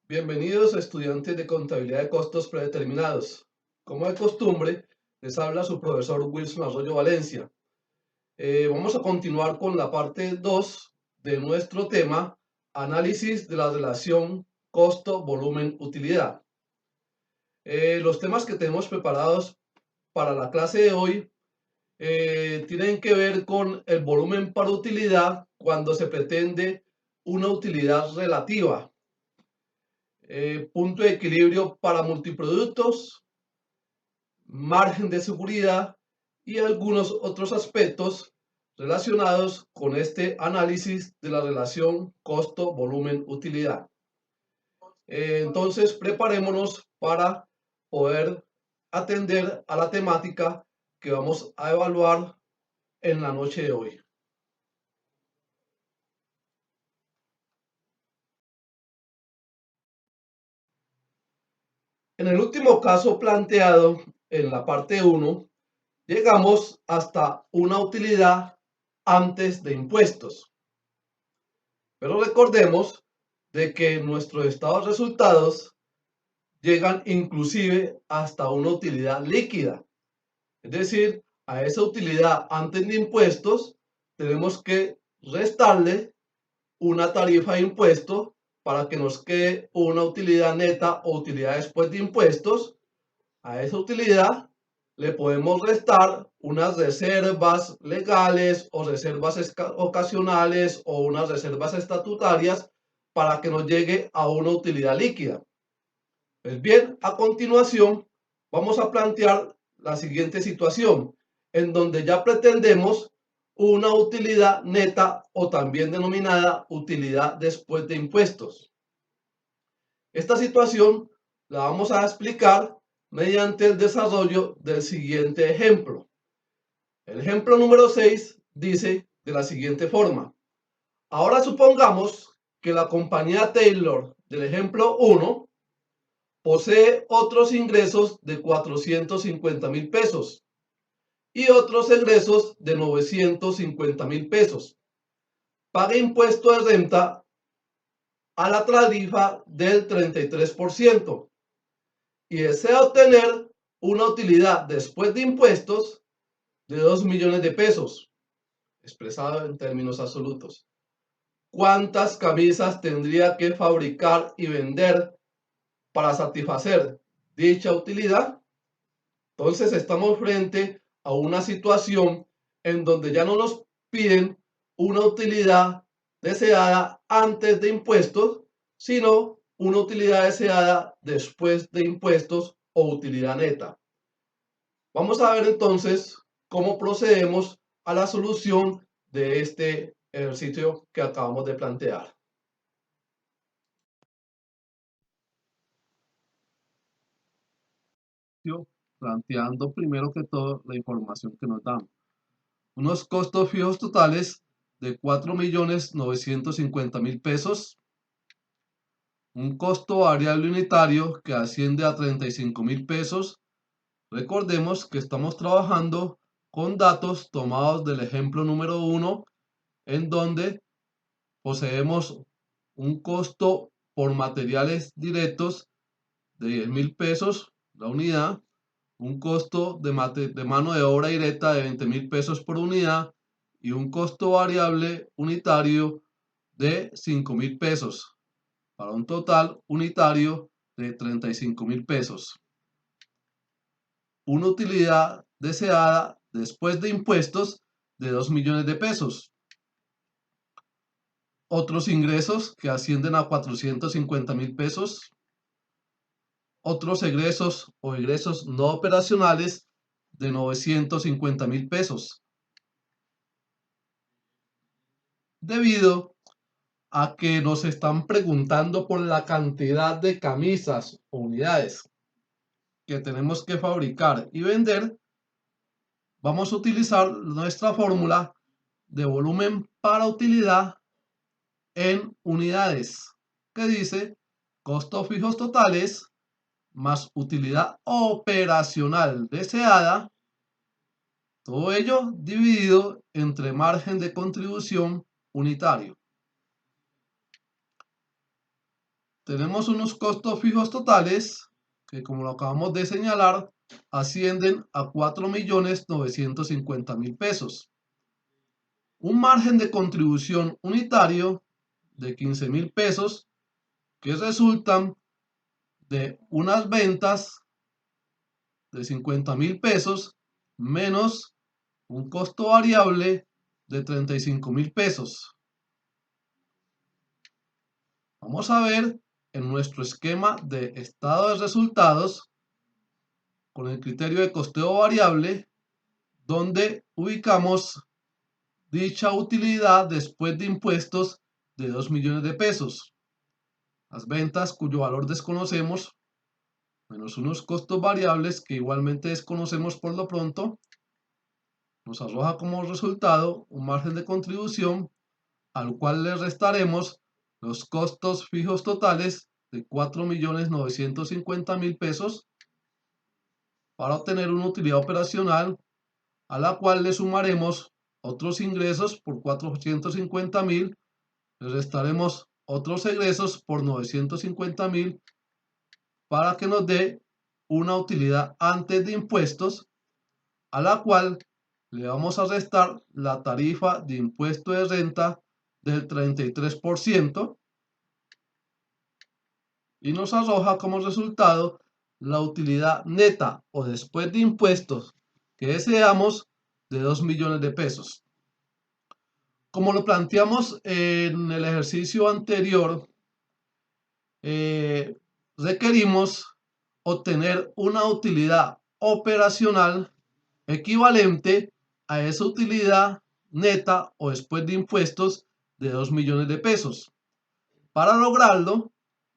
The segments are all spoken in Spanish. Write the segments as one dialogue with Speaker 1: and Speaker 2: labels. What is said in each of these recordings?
Speaker 1: Bienvenidos estudiantes de contabilidad de costos predeterminados. Como de costumbre, les habla su profesor Wilson Arroyo Valencia. Vamos a continuar con la parte 2 de nuestro tema, análisis de la relación costo, volumen, utilidad. Los temas que tenemos preparados para la clase de hoy tienen que ver con el volumen para utilidad cuando se pretende una utilidad relativa. Punto de equilibrio para multiproductos, margen de seguridad y algunos otros aspectos relacionados con este análisis de la relación costo, volumen, utilidad. Entonces, preparémonos para poder atender a la temática que vamos a evaluar en la noche de hoy. En el último caso planteado en la parte 1, llegamos hasta una utilidad antes de impuestos. Pero recordemos de que nuestros estados de resultados llegan inclusive hasta una utilidad líquida. Es decir, a esa utilidad antes de impuestos tenemos que restarle una tarifa de impuesto para que nos quede una utilidad neta o utilidad después de impuestos. A esa utilidad le podemos restar unas reservas legales o reservas ocasionales o unas reservas estatutarias para que nos llegue a una utilidad líquida. Pues bien, a continuación vamos a plantear la siguiente situación, en donde ya pretendemos una utilidad neta o también denominada utilidad después de impuestos. Esta situación la vamos a explicar mediante el desarrollo del siguiente ejemplo. El ejemplo número 6 dice de la siguiente forma. Ahora supongamos que la compañía Taylor del ejemplo 1 posee otros ingresos de 450,000 pesos y otros egresos de 950,000 pesos. Paga impuesto de renta a la tarifa del 33%. Y desea obtener una utilidad después de impuestos de 2 millones de pesos, expresado en términos absolutos. ¿Cuántas camisas tendría que fabricar y vender para satisfacer dicha utilidad? Entonces estamos frente a una situación en donde ya no nos piden una utilidad deseada antes de impuestos, sino una utilidad deseada después de impuestos o utilidad neta. Vamos a ver entonces cómo procedemos a la solución de este ejercicio que acabamos de plantear. Planteando primero que todo la información que nos dan. Unos costos fijos totales de 4,950,000 pesos. Un costo variable unitario que asciende a 35,000 pesos. Recordemos que estamos trabajando con datos tomados del ejemplo número 1, en donde poseemos un costo por materiales directos de 10,000 pesos la unidad, un costo de mano de obra directa de 20,000 pesos por unidad y un costo variable unitario de 5,000 pesos, para un total unitario de 35,000 pesos. Una utilidad deseada después de impuestos de 2 millones de pesos. Otros ingresos que ascienden a 450,000 pesos. Otros egresos o egresos no operacionales de 950,000 pesos. Debido a que nos están preguntando por la cantidad de camisas o unidades que tenemos que fabricar y vender, vamos a utilizar nuestra fórmula de volumen para utilidad en unidades, que dice costos fijos totales más utilidad operacional deseada, todo ello dividido entre margen de contribución unitario. tenemos unos costos fijos totales que, como lo acabamos de señalar, ascienden a 4.950.000 pesos. Un margen de contribución unitario de 15.000 pesos que resultan de unas ventas de 50.000 pesos menos un costo variable de 35.000 pesos. Vamos a ver en nuestro esquema de estado de resultados con el criterio de costeo variable donde ubicamos dicha utilidad después de impuestos de 2 millones de pesos. Las ventas cuyo valor desconocemos menos unos costos variables que igualmente desconocemos por lo pronto, nos arroja como resultado un margen de contribución al cual le restaremos los costos fijos totales de 4.950.000 pesos para obtener una utilidad operacional a la cual le sumaremos otros ingresos por 450.000, le restaremos otros egresos por 950.000 para que nos dé una utilidad antes de impuestos a la cual le vamos a restar la tarifa de impuesto de renta del 33% y nos arroja como resultado la utilidad neta o después de impuestos que deseamos de 2 millones de pesos. Como lo planteamos en el ejercicio anterior, requerimos obtener una utilidad operacional equivalente a esa utilidad neta o después de impuestos de 2 millones de pesos. Para lograrlo,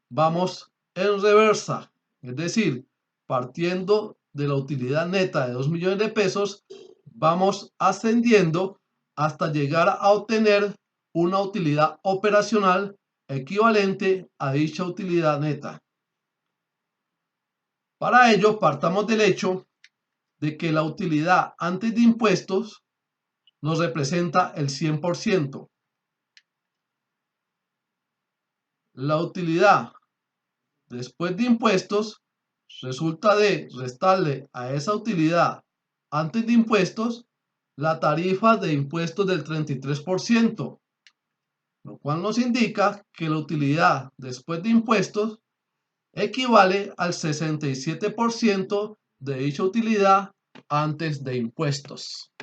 Speaker 1: vamos en reversa, es decir, partiendo de la utilidad neta de 2 millones de pesos, vamos ascendiendo hasta llegar a obtener una utilidad operacional equivalente a dicha utilidad neta. Para ello, partamos del hecho de que la utilidad antes de impuestos nos representa el 100%. La utilidad después de impuestos resulta de restarle a esa utilidad antes de impuestos la tarifa de impuestos del 33%, lo cual nos indica que la utilidad después de impuestos equivale al 67% de dicha utilidad antes de impuestos.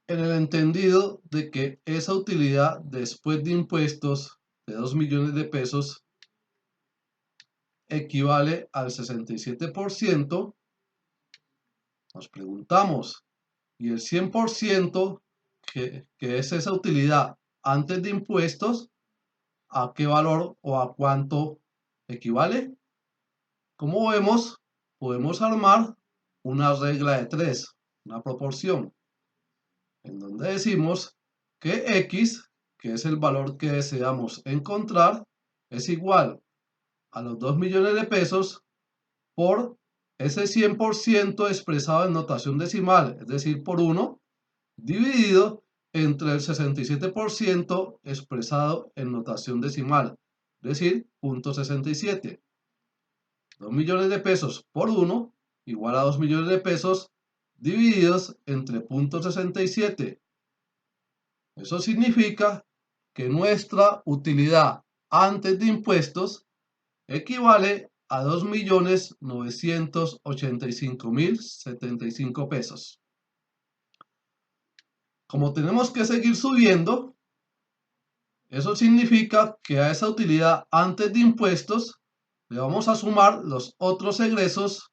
Speaker 1: En el entendido de que esa utilidad después de impuestos de 2 millones de pesos equivale al 67%, nos preguntamos, ¿y el 100% que es esa utilidad antes de impuestos, a qué valor o a cuánto equivale? Como vemos, podemos armar una regla de 3, una proporción, en donde decimos que X, que es el valor que deseamos encontrar, es igual a los 2 millones de pesos por ese 100% expresado en notación decimal, es decir, por 1, dividido entre el 67% expresado en notación decimal, es decir, 0.67. 2 millones de pesos por 1 igual a 2 millones de pesos divididos entre 0.67. Eso significa que nuestra utilidad antes de impuestos equivale a 2.985.075 pesos. Como tenemos que seguir subiendo, eso significa que a esa utilidad antes de impuestos le vamos a sumar los otros egresos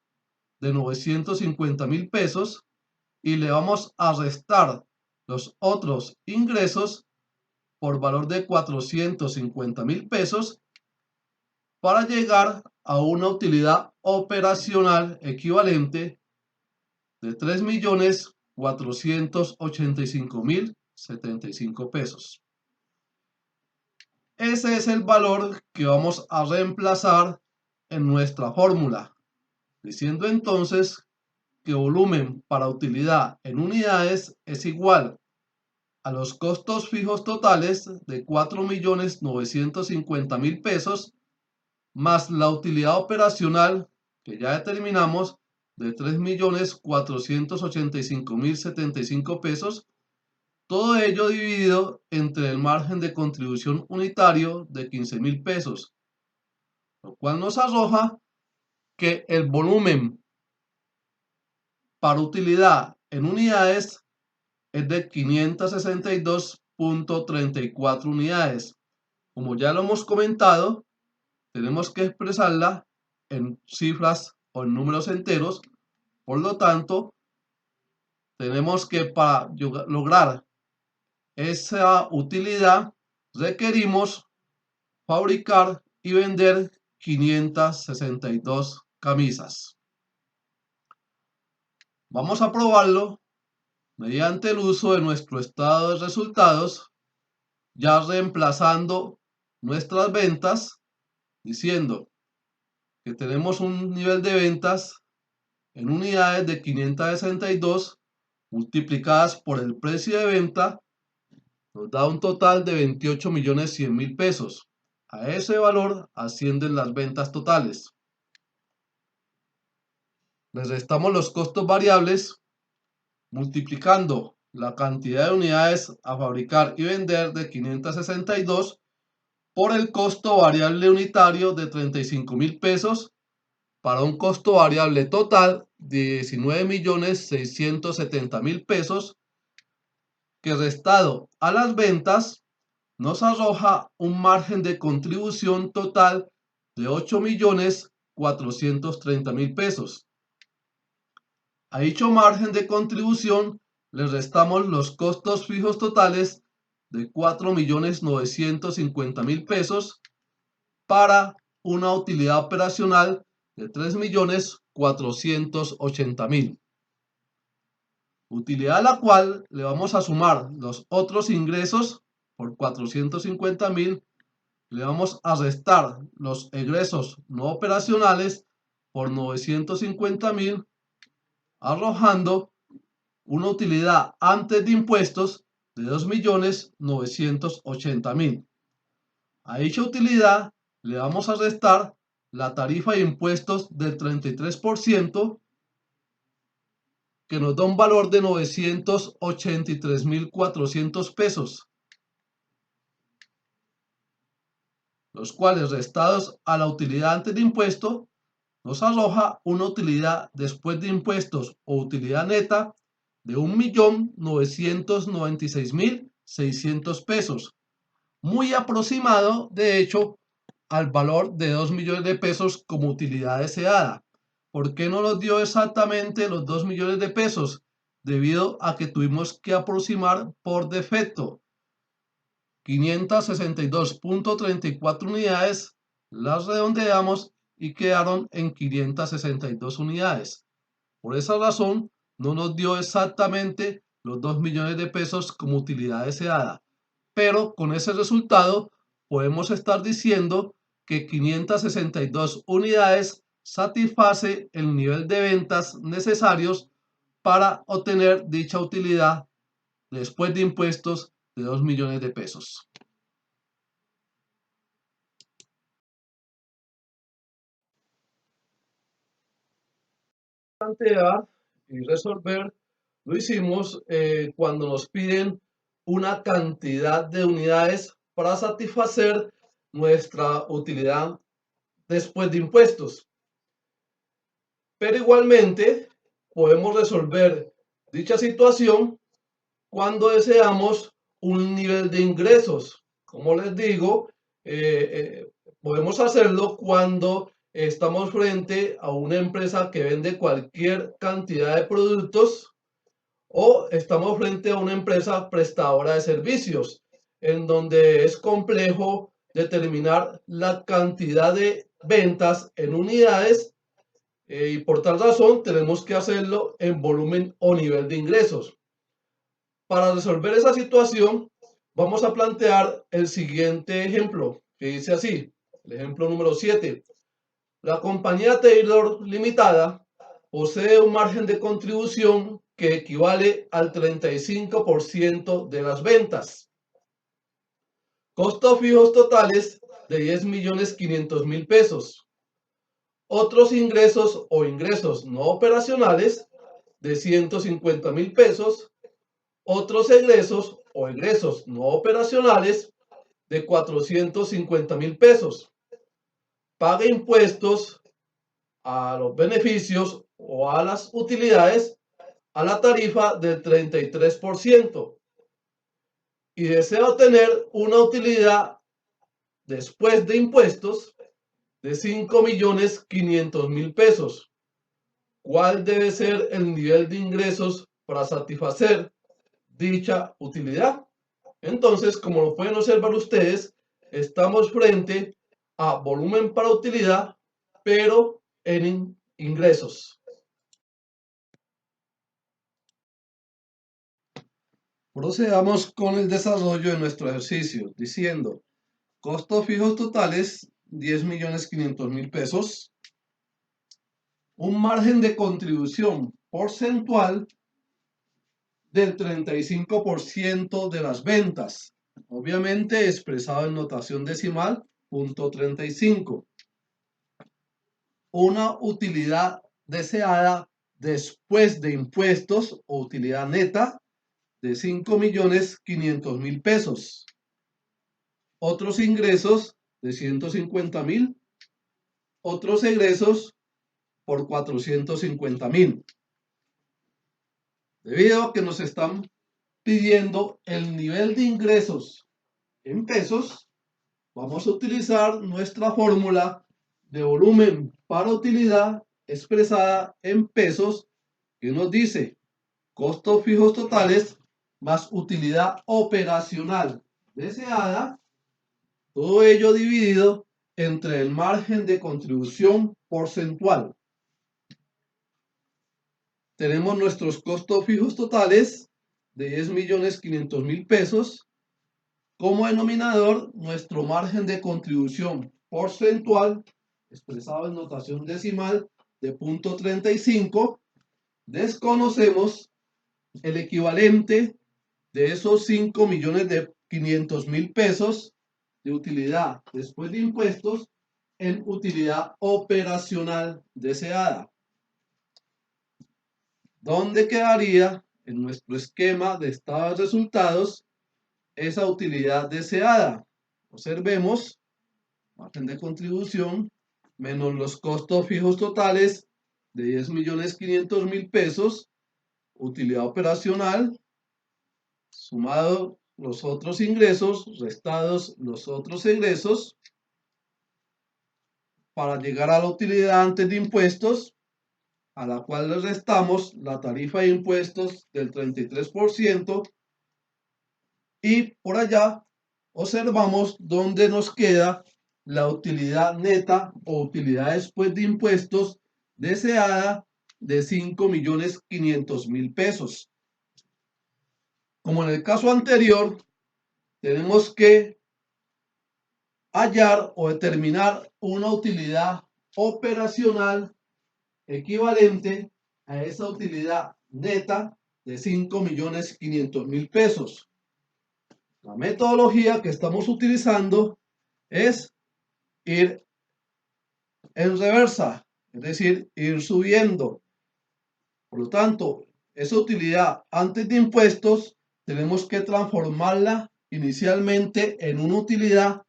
Speaker 1: de 950.000 pesos y le vamos a restar los otros ingresos por valor de 450.000 pesos para llegar a una utilidad operacional equivalente de 3.485.075 pesos. Ese es el valor que vamos a reemplazar en nuestra fórmula, diciendo entonces que volumen para utilidad en unidades es igual a los costos fijos totales de 4.950.000 pesos más la utilidad operacional que ya determinamos de 3.485.075 pesos, todo ello dividido entre el margen de contribución unitario de 15.000 pesos, lo cual nos arroja que el volumen para utilidad en unidades es de 562.34 unidades. Como ya lo hemos comentado, tenemos que expresarla en cifras o en números enteros. Por lo tanto, tenemos que para lograr esa utilidad requerimos fabricar y vender 562 camisas. Vamos a probarlo mediante el uso de nuestro estado de resultados, ya reemplazando nuestras ventas, diciendo que tenemos un nivel de ventas en unidades de 562 multiplicadas por el precio de venta, nos da un total de 28.100.000 pesos. A ese valor ascienden las ventas totales. Le restamos los costos variables multiplicando la cantidad de unidades a fabricar y vender de 562 por el costo variable unitario de 35.000 pesos para un costo variable total de 19.670.000 pesos, que restado a las ventas nos arroja un margen de contribución total de 8.430.000 pesos. A dicho margen de contribución le restamos los costos fijos totales de 4.950.000 pesos para una utilidad operacional de 3.480.000. Utilidad a la cual le vamos a sumar los otros ingresos por 450.000, le vamos a restar los egresos no operacionales por 950.000, arrojando una utilidad antes de impuestos de 2.980.000. A dicha utilidad le vamos a restar la tarifa de impuestos del 33%, que nos da un valor de 983.400 pesos, los cuales restados a la utilidad antes de impuesto nos arroja una utilidad después de impuestos o utilidad neta de 1.996.600 pesos, muy aproximado de hecho al valor de 2 millones de pesos como utilidad deseada. ¿Por qué no nos dio exactamente los 2 millones de pesos? Debido a que tuvimos que aproximar por defecto. 562.34 unidades, las redondeamos y quedaron en 562 unidades. Por esa razón, no nos dio exactamente los 2 millones de pesos como utilidad deseada. Pero con ese resultado podemos estar diciendo que 562 unidades satisface el nivel de ventas necesarios para obtener dicha utilidad después de impuestos de 2 millones de pesos. Plantear y resolver lo hicimos cuando nos piden una cantidad de unidades para satisfacer nuestra utilidad después de impuestos. Pero igualmente podemos resolver dicha situación cuando deseamos un nivel de ingresos. Como les digo, podemos hacerlo cuando estamos frente a una empresa que vende cualquier cantidad de productos o estamos frente a una empresa prestadora de servicios, en donde es complejo determinar la cantidad de ventas en unidades y por tal razón tenemos que hacerlo en volumen o nivel de ingresos. Para resolver esa situación, vamos a plantear el siguiente ejemplo, que dice así, el ejemplo número 7. La compañía Taylor Limitada posee un margen de contribución que equivale al 35% de las ventas. Costos fijos totales de 10.500.000 pesos. Otros ingresos o ingresos no operacionales de 150.000 pesos. Otros egresos o egresos no operacionales de 450.000 pesos. Paga impuestos a los beneficios o a las utilidades a la tarifa del 33% y desea obtener una utilidad después de impuestos de 5.500.000 pesos. ¿Cuál debe ser el nivel de ingresos para satisfacer dicha utilidad? Entonces, como lo pueden observar ustedes, estamos frente a volumen para utilidad, pero en ingresos. Procedamos con el desarrollo de nuestro ejercicio, diciendo, costos fijos totales, 10.500.000 pesos. Un margen de contribución porcentual del 35% de las ventas, obviamente expresado en notación decimal, punto 35. Una utilidad deseada después de impuestos o utilidad neta de 5.500.000 pesos. Otros ingresos de 150.000. Otros egresos por 450.000. Debido a que nos están pidiendo el nivel de ingresos en pesos, vamos a utilizar nuestra fórmula de volumen para utilidad expresada en pesos, que nos dice costos fijos totales más utilidad operacional deseada, todo ello dividido entre el margen de contribución porcentual. Tenemos nuestros costos fijos totales de 10.500.000 pesos. Como denominador, nuestro margen de contribución porcentual, expresado en notación decimal de punto 35. Desconocemos el equivalente de esos 5.500.000 pesos de utilidad después de impuestos en utilidad operacional deseada. ¿Dónde quedaría en nuestro esquema de estado de resultados esa utilidad deseada? Observemos, margen de contribución menos los costos fijos totales de 10.500.000 pesos, utilidad operacional, sumado los otros ingresos, restados los otros egresos, para llegar a la utilidad antes de impuestos, a la cual le restamos la tarifa de impuestos del 33%, y por allá observamos dónde nos queda la utilidad neta o utilidad después de impuestos deseada de 5.500.000 pesos. Como en el caso anterior, tenemos que hallar o determinar una utilidad operacional equivalente a esa utilidad neta de 5.500.000 pesos. La metodología que estamos utilizando es ir en reversa, es decir, ir subiendo. Por lo tanto, esa utilidad antes de impuestos tenemos que transformarla inicialmente en una utilidad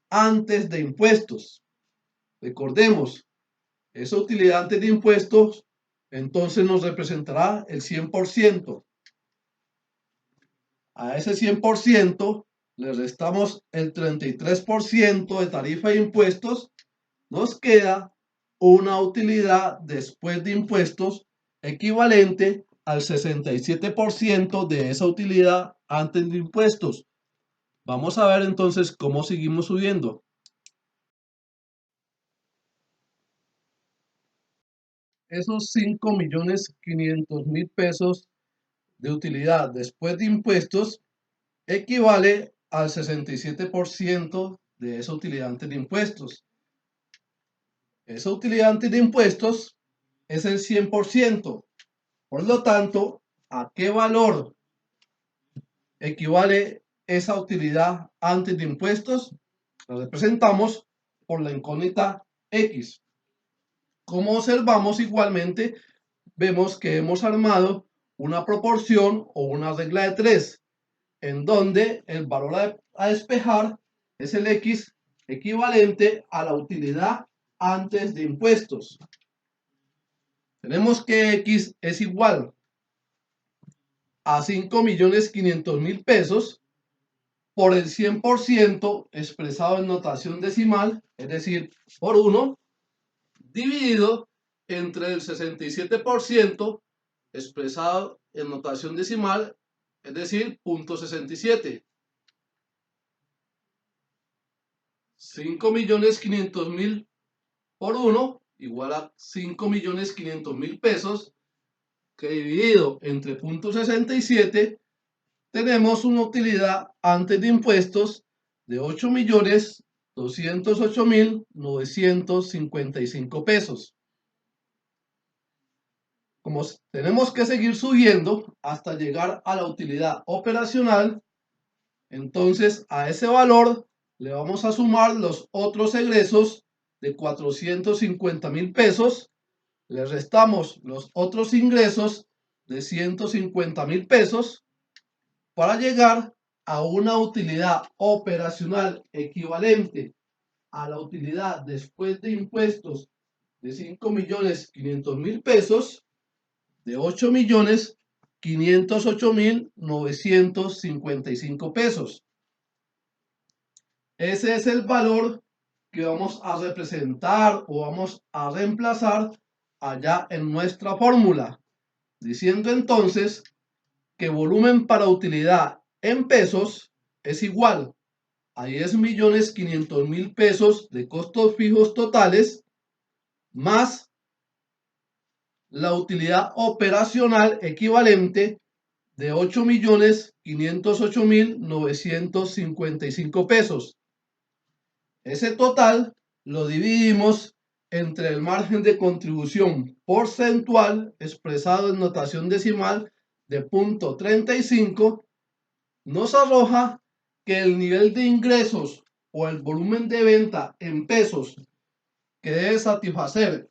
Speaker 1: antes de impuestos. Recordemos, esa utilidad antes de impuestos entonces nos representará el 100%. A ese 100% le restamos el 33% de tarifa de impuestos, nos queda una utilidad después de impuestos equivalente al 67% de esa utilidad antes de impuestos. Vamos a ver entonces cómo seguimos subiendo. Esos 5.500.000 pesos de utilidad después de impuestos equivale al 67% de esa utilidad antes de impuestos. Esa utilidad antes de impuestos es el 100%. Por lo tanto, ¿a qué valor equivale esa utilidad antes de impuestos? Lo representamos por la incógnita X. Como observamos igualmente, vemos que hemos armado una proporción o una regla de 3, en donde el valor a despejar es el X equivalente a la utilidad antes de impuestos. Tenemos que X es igual a 5.500.000 pesos por el 100% expresado en notación decimal, es decir, por 1, dividido entre el 67% expresado en notación decimal, es decir, 0.67. 5.500.000 por 1 igual a 5.500.000 pesos, que dividido entre 0.67 tenemos una utilidad antes de impuestos de 8.208.955 pesos. Como tenemos que seguir subiendo hasta llegar a la utilidad operacional, entonces a ese valor le vamos a sumar los otros egresos de 450.000 pesos, le restamos los otros ingresos de 150.000 pesos para llegar a una utilidad operacional equivalente a la utilidad después de impuestos de 5.500.000 pesos, de 8.508.955 pesos. Ese es el valor que vamos a representar o vamos a reemplazar allá en nuestra fórmula, diciendo entonces que volumen para utilidad en pesos es igual a 10.500.000 pesos de costos fijos totales más la utilidad operacional equivalente de 8.508.955 pesos. Ese total lo dividimos entre el margen de contribución porcentual expresado en notación decimal de 0.35, nos arroja que el nivel de ingresos o el volumen de venta en pesos que debe satisfacer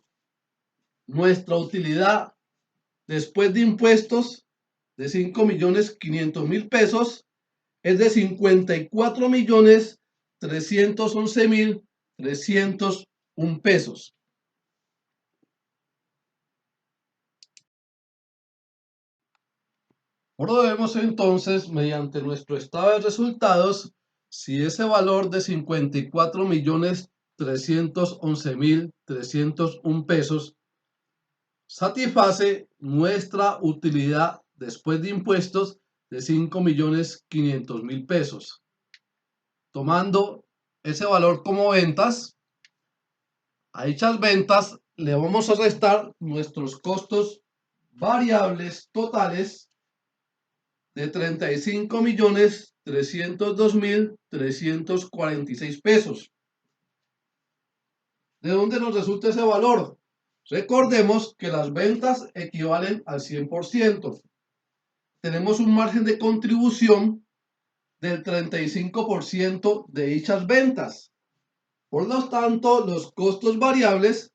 Speaker 1: nuestra utilidad después de impuestos de 5.500.000 pesos es de 54.311.301 pesos. Probemos entonces mediante nuestro estado de resultados si ese valor de 54.311.301 pesos satisface nuestra utilidad después de impuestos de 5.500.000 pesos. Tomando ese valor como ventas, a dichas ventas le vamos a restar nuestros costos variables totales de 35.302.346 pesos. ¿De dónde nos resulta ese valor? Recordemos que las ventas equivalen al 100%. Tenemos un margen de contribución del 35% de dichas ventas. Por lo tanto, los costos variables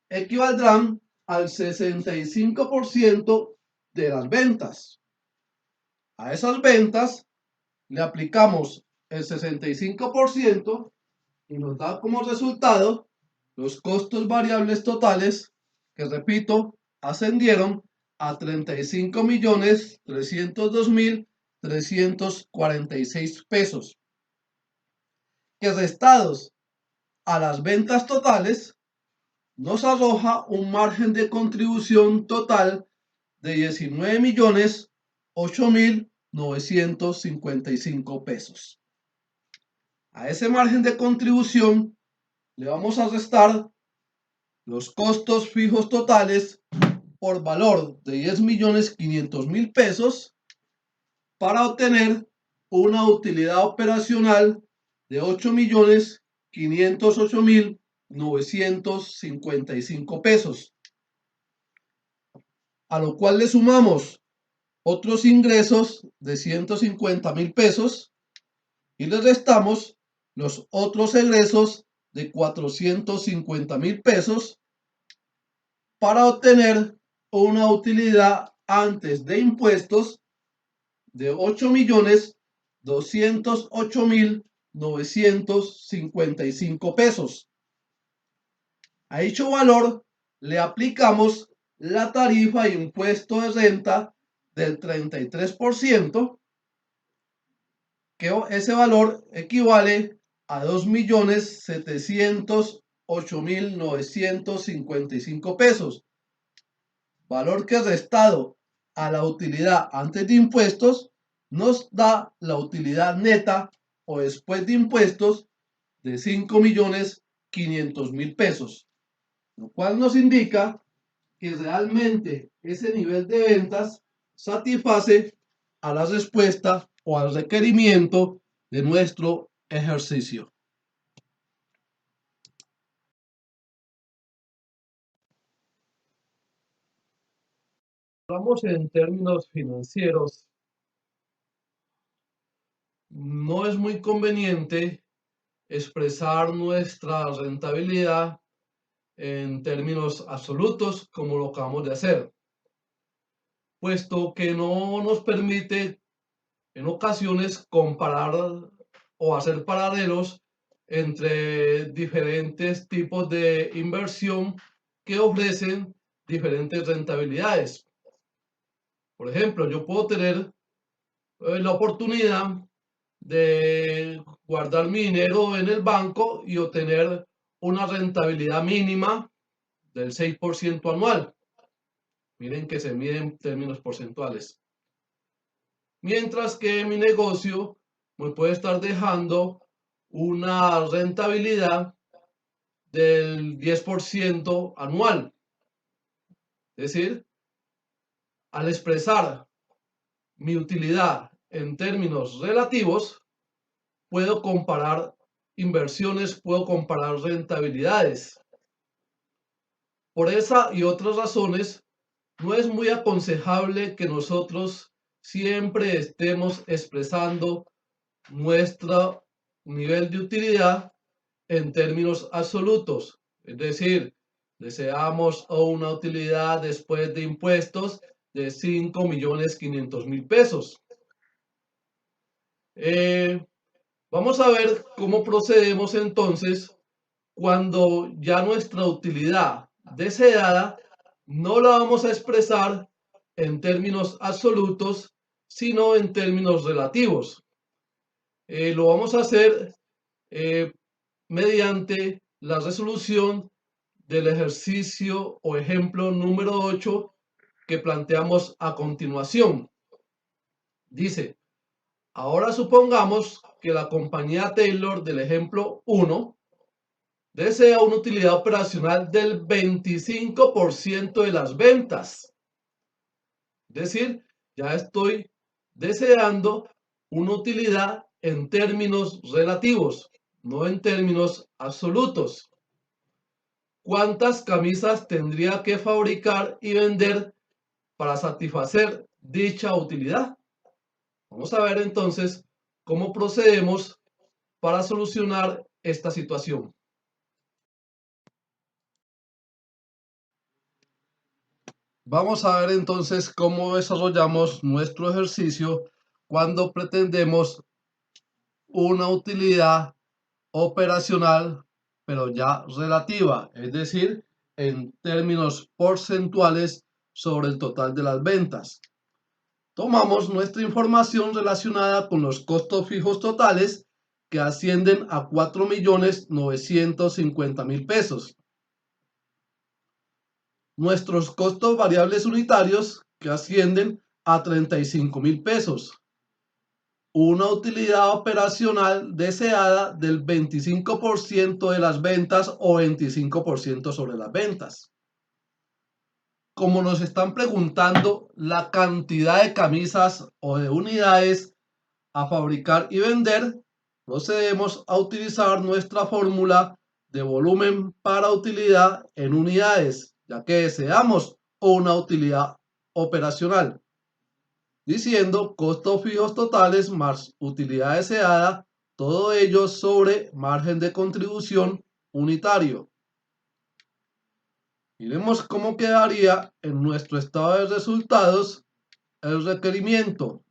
Speaker 1: equivaldrán al 65% de las ventas. A esas ventas le aplicamos el 65% y nos da como resultado los costos variables totales que, repito, ascendieron a 35.302.346 pesos, que restados a las ventas totales nos arroja un margen de contribución total de 19.008.955 pesos. A ese margen de contribución le vamos a restar los costos fijos totales por valor de 10.500.000 pesos para obtener una utilidad operacional de 8.508.955 pesos. a lo cual le sumamos otros ingresos de 150.000 pesos y le restamos los otros egresos de 450.000 pesos para obtener una utilidad antes de impuestos de 8.208.955 pesos. A dicho valor le aplicamos la tarifa de impuesto de renta del 33%, que ese valor equivale a 2.708.955 pesos, valor que restado a la utilidad antes de impuestos nos da la utilidad neta o después de impuestos de 5.500.000 pesos, lo cual nos indica que realmente ese nivel de ventas satisface a la respuesta o al requerimiento de nuestro ejercicio. Hablamos en términos financieros. No es muy conveniente expresar nuestra rentabilidad en términos absolutos como lo acabamos de hacer, puesto que no nos permite en ocasiones comparar o hacer paralelos entre diferentes tipos de inversión que ofrecen diferentes rentabilidades. Por ejemplo, yo puedo tener la oportunidad de guardar mi dinero en el banco y obtener una rentabilidad mínima del 6% anual. Miren que se mide en términos porcentuales. Mientras que mi negocio me puede estar dejando una rentabilidad del 10% anual. Es decir, al expresar mi utilidad en términos relativos, puedo comparar inversiones, puedo comparar rentabilidades. Por esa y otras razones, no es muy aconsejable que nosotros siempre estemos expresando nuestro nivel de utilidad en términos absolutos. Es decir, deseamos una utilidad después de impuestos de 5.500.000 pesos. Vamos a ver cómo procedemos entonces cuando ya nuestra utilidad deseada no la vamos a expresar en términos absolutos, sino en términos relativos. Lo vamos a hacer mediante la resolución del ejercicio o ejemplo número 8 que planteamos a continuación. Dice, ahora supongamos que la compañía Taylor del ejemplo 1 desea una utilidad operacional del 25% de las ventas. Es decir, ya estoy deseando una utilidad en términos relativos, no en términos absolutos. ¿Cuántas camisas tendría que fabricar y vender para satisfacer dicha utilidad? Vamos a ver entonces cómo procedemos para solucionar esta situación. Vamos a ver entonces cómo desarrollamos nuestro ejercicio cuando pretendemos una utilidad operacional, pero ya relativa, es decir, en términos porcentuales sobre el total de las ventas. Tomamos nuestra información relacionada con los costos fijos totales que ascienden a 4.950.000 pesos. Nuestros costos variables unitarios que ascienden a 35.000 pesos. Una utilidad operacional deseada del 25% de las ventas o 25% sobre las ventas. Como nos están preguntando la cantidad de camisas o de unidades a fabricar y vender, procedemos a utilizar nuestra fórmula de volumen para utilidad en unidades, ya que deseamos una utilidad operacional, diciendo costos fijos totales más utilidad deseada, todo ello sobre margen de contribución unitario. Miremos cómo quedaría en nuestro estado de resultados el requerimiento.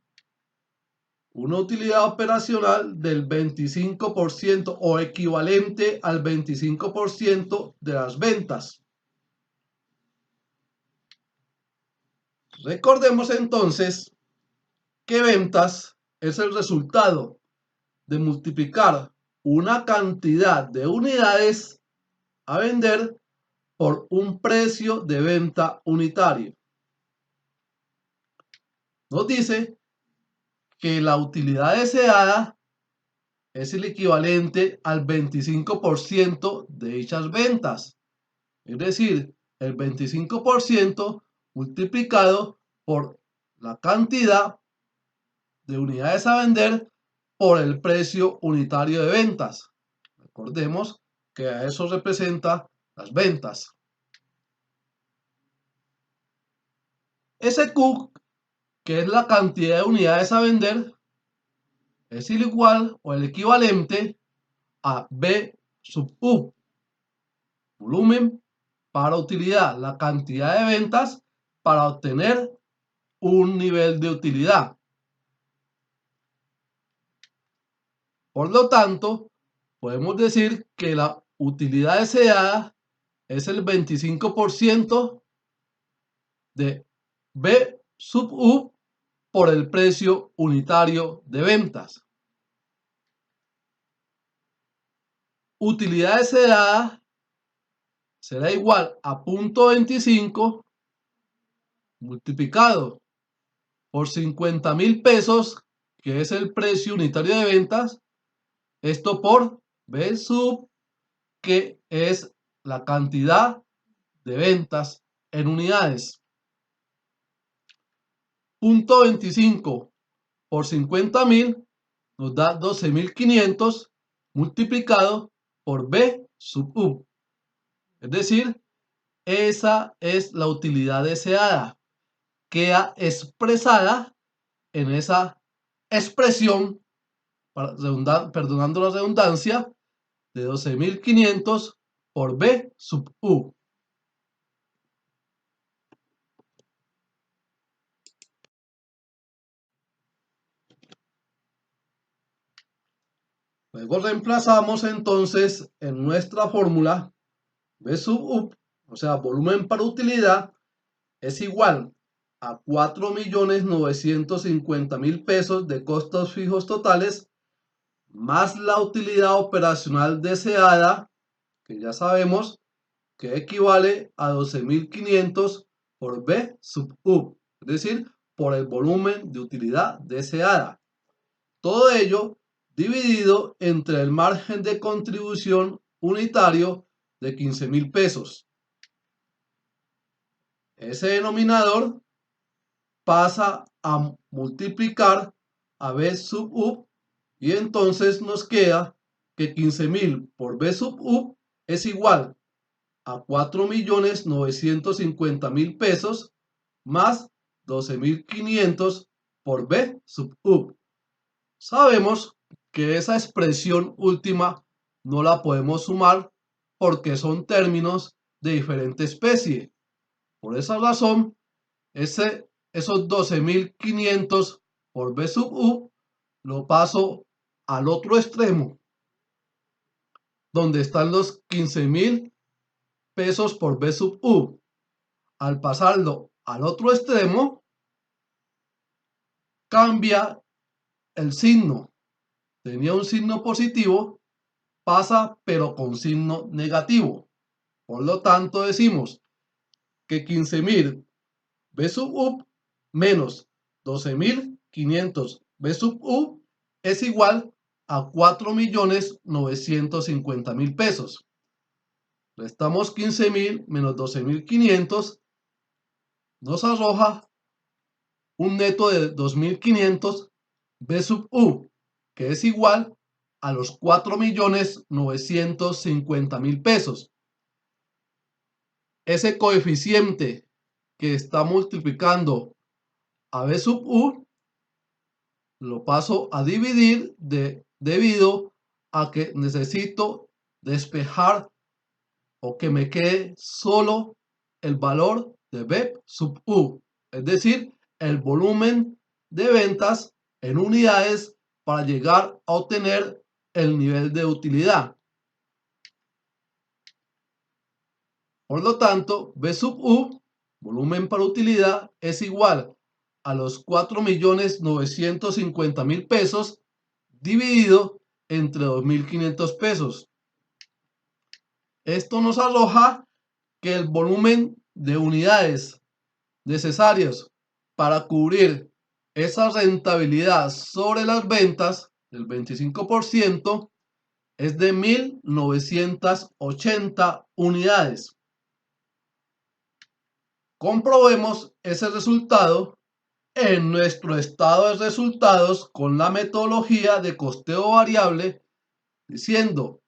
Speaker 1: Una utilidad operacional del 25% o equivalente al 25% de las ventas. Recordemos entonces que ventas es el resultado de multiplicar una cantidad de unidades a vender por un precio de venta unitario. Nos dice que la utilidad deseada es el equivalente al 25% de dichas ventas. Es decir, el 25% multiplicado por la cantidad de unidades a vender por el precio unitario de ventas. Recordemos que a eso representa las ventas. SQ, que es la cantidad de unidades a vender, es el igual o el equivalente a B sub U, volumen para utilidad, la cantidad de ventas para obtener un nivel de utilidad. Por lo tanto, podemos decir que la utilidad deseada es el 25% de B sub U por el precio unitario de ventas. Utilidad deseada será igual a 0.25 multiplicado por 50.000 pesos, que es el precio unitario de ventas, esto por B sub, que es la cantidad de ventas en unidades. 0.25 por 50.000 nos da 12.500 multiplicado por B sub U. Es decir, esa es la utilidad deseada. Queda expresada en esa expresión, perdonando la redundancia, de 12.500 por B sub U. Luego reemplazamos entonces en nuestra fórmula B sub U, o sea, volumen para utilidad, es igual a 4.950.000 pesos de costos fijos totales más la utilidad operacional deseada, que ya sabemos que equivale a 12.500 por B sub U, es decir, por el volumen de utilidad deseada. Todo ello dividido entre el margen de contribución unitario de 15.000 pesos. Ese denominador pasa a multiplicar a B sub U y entonces nos queda que 15.000 por B sub U es igual a 4.950.000 pesos más 12.500 por B sub U. Sabemos que esa expresión última no la podemos sumar porque son términos de diferente especie. Por esa razón, esos 12.500 por B sub U lo paso al otro extremo, donde están los 15.000 pesos por B sub U. Al pasarlo al otro extremo, cambia el signo. Tenía un signo positivo, pasa pero con signo negativo. Por lo tanto, decimos que 15.000 B sub U menos 12.500 B sub U es igual a 4.950.000 pesos. Restamos 15.000 menos 12.500, nos arroja un neto de 2.500 B sub U, que es igual a los 4.950.000 pesos. Ese coeficiente que está multiplicando a B sub U, lo paso a dividir debido a que necesito despejar o que me quede solo el valor de B sub U, es decir, el volumen de ventas en unidades para llegar a obtener el nivel de utilidad. Por lo tanto, B sub U, volumen para utilidad, es igual a los 4.950.000 pesos dividido entre 2.500 pesos. Esto nos arroja que el volumen de unidades necesarias para cubrir esa rentabilidad sobre las ventas del 25% es de 1.980 unidades. Comprobemos ese resultado en nuestro estado de resultados con la metodología de costeo variable, diciendo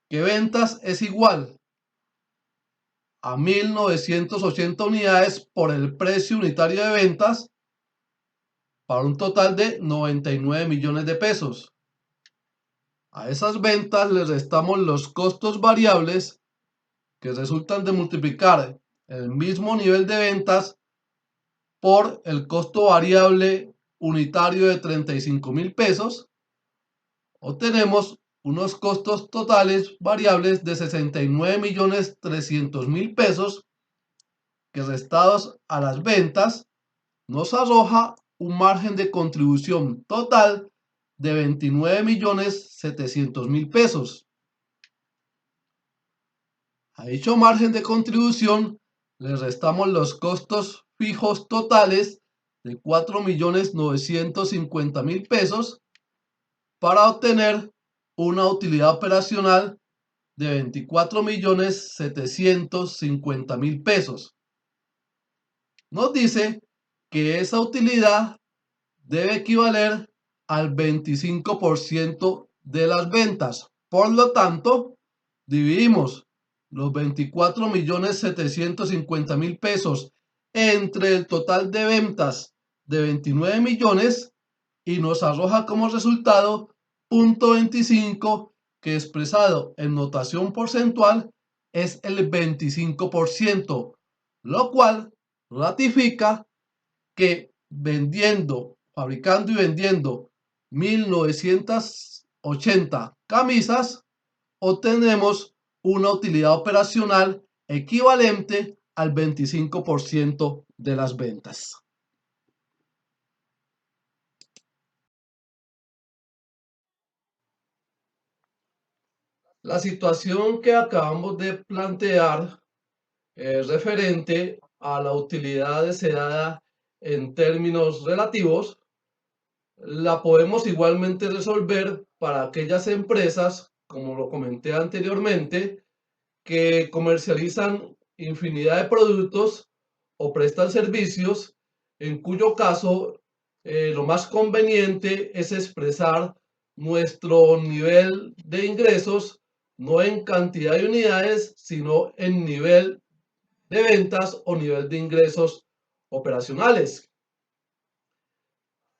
Speaker 1: que ventas es igual a 1.980 unidades por el precio unitario de ventas para un total de 99 millones de pesos. A esas ventas les restamos los costos variables que resultan de multiplicar el mismo nivel de ventas por el costo variable unitario de 35.000 pesos. Obtenemos unos costos totales variables de 69.300.000 pesos que restados a las ventas nos arroja un margen de contribución total de 29.700.000 pesos. A dicho margen de contribución le restamos los costos fijos totales de 4.950.000 pesos para obtener una utilidad operacional de 24.750.000 pesos. Nos dice que esa utilidad debe equivaler al 25% de las ventas. Por lo tanto, dividimos los 24.750.000 pesos entre el total de ventas de 29 millones y nos arroja como resultado 0.25, que expresado en notación porcentual es el 25%, lo cual ratifica que fabricando y vendiendo 1.980 camisas, obtenemos una utilidad operacional equivalente al 25% de las ventas. La situación que acabamos de plantear es referente a la utilidad deseada en términos relativos, la podemos igualmente resolver para aquellas empresas, como lo comenté anteriormente, que comercializan infinidad de productos o prestan servicios, en cuyo caso lo más conveniente es expresar nuestro nivel de ingresos no en cantidad de unidades, sino en nivel de ventas o nivel de ingresos operacionales.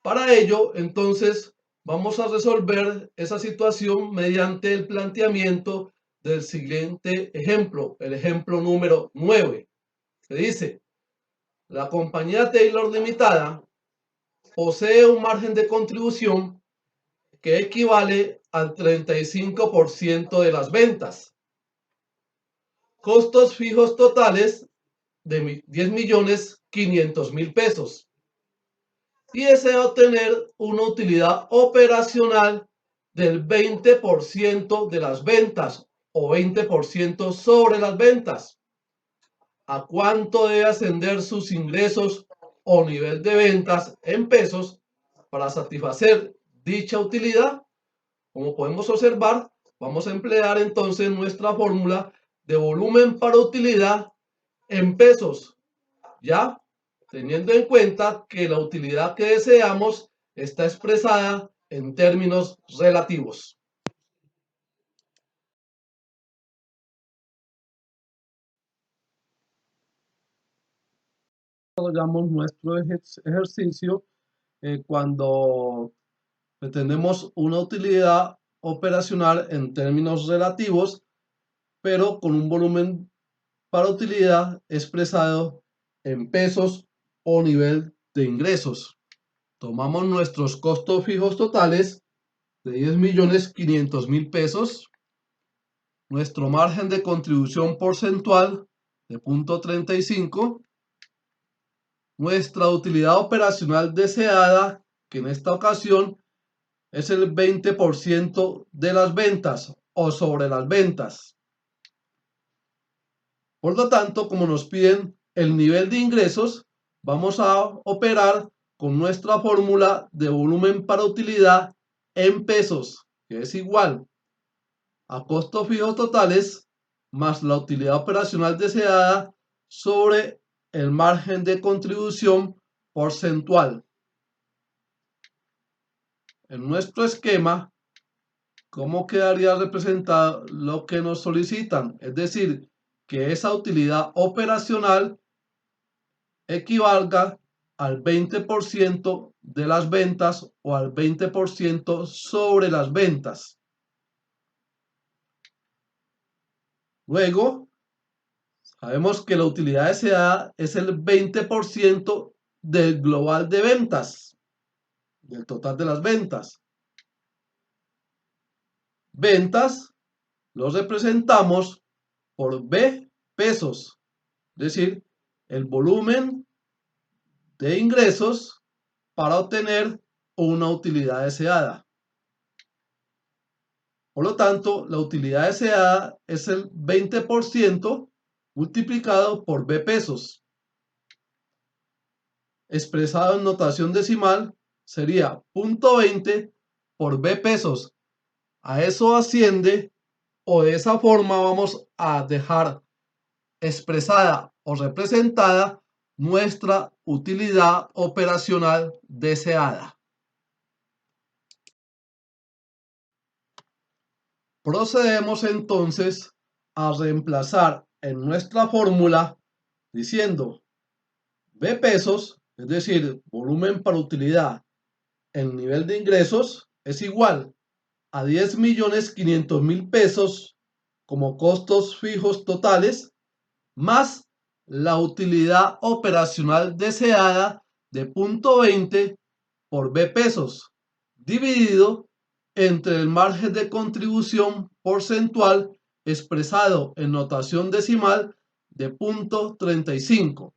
Speaker 1: Para ello, entonces, vamos a resolver esa situación mediante el planteamiento del siguiente ejemplo, el ejemplo número 9, que dice: la compañía Taylor Limitada posee un margen de contribución que equivale al 35% de las ventas. Costos fijos totales de 10.500.000 pesos. Y desea obtener una utilidad operacional del 20% de las ventas o 20% sobre las ventas. ¿A cuánto debe ascender sus ingresos o nivel de ventas en pesos para satisfacer dicha utilidad? Como podemos observar, vamos a emplear entonces nuestra fórmula de volumen para utilidad en pesos, ¿ya? Teniendo en cuenta que la utilidad que deseamos está expresada en términos relativos. desarrollamos nuestro ejercicio cuando pretendemos una utilidad operacional en términos relativos, pero con un volumen para utilidad expresado en pesos o nivel de ingresos. Tomamos nuestros costos fijos totales de 10.500.000 pesos, nuestro margen de contribución porcentual de 0.35, nuestra utilidad operacional deseada, que en esta ocasión es el 20% de las ventas o sobre las ventas. Por lo tanto, como nos piden el nivel de ingresos, vamos a operar con nuestra fórmula de volumen para utilidad en pesos, que es igual a costos fijos totales más la utilidad operacional deseada sobre el margen de contribución porcentual. En nuestro esquema, ¿cómo quedaría representado lo que nos solicitan? Es decir, que esa utilidad operacional equivalga al 20% de las ventas o al 20% sobre las ventas. Luego, sabemos que la utilidad deseada es el 20% del global de ventas, del total de las ventas. Ventas los representamos por B pesos, es decir, el volumen de ingresos para obtener una utilidad deseada. Por lo tanto, la utilidad deseada es el 20% multiplicado por B pesos. Expresado en notación decimal sería 0.20 por B pesos. A eso asciende, o de esa forma vamos a dejar expresada o representada nuestra utilidad operacional deseada. Procedemos entonces a reemplazar en nuestra fórmula diciendo B pesos, es decir, volumen para utilidad en nivel de ingresos, es igual a 10.500.000 pesos como costos fijos totales más la utilidad operacional deseada de 0.20 por B pesos dividido entre el margen de contribución porcentual expresado en notación decimal de 0.35.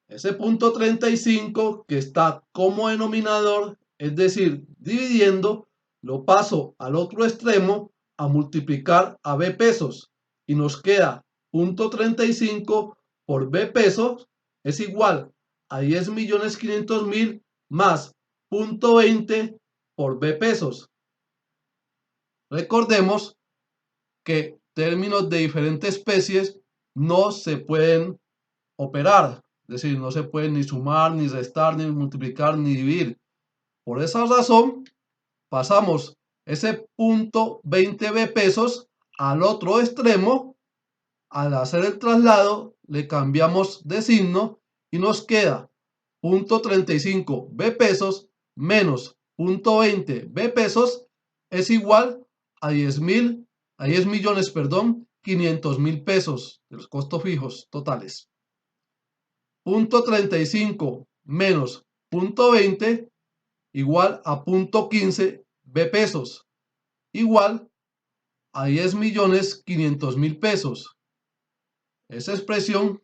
Speaker 1: Ese 0.35 que está como denominador, es decir, dividiendo, lo paso al otro extremo a multiplicar a B pesos y nos queda 0.35 por B pesos es igual a 10.500.000 más 0.20 por B pesos. Recordemos que términos de diferentes especies no se pueden operar, es decir, no se pueden ni sumar, ni restar, ni multiplicar, ni dividir. Por esa razón, pasamos ese 0.20 B pesos al otro extremo. Al hacer el traslado, le cambiamos de signo y nos queda 0.35 B pesos menos 0.20 B pesos es igual a 10.500.000 pesos de los costos fijos totales. 0.35 menos 0.20 igual a 0.15 B pesos, igual a 10.500.000 pesos. Esa expresión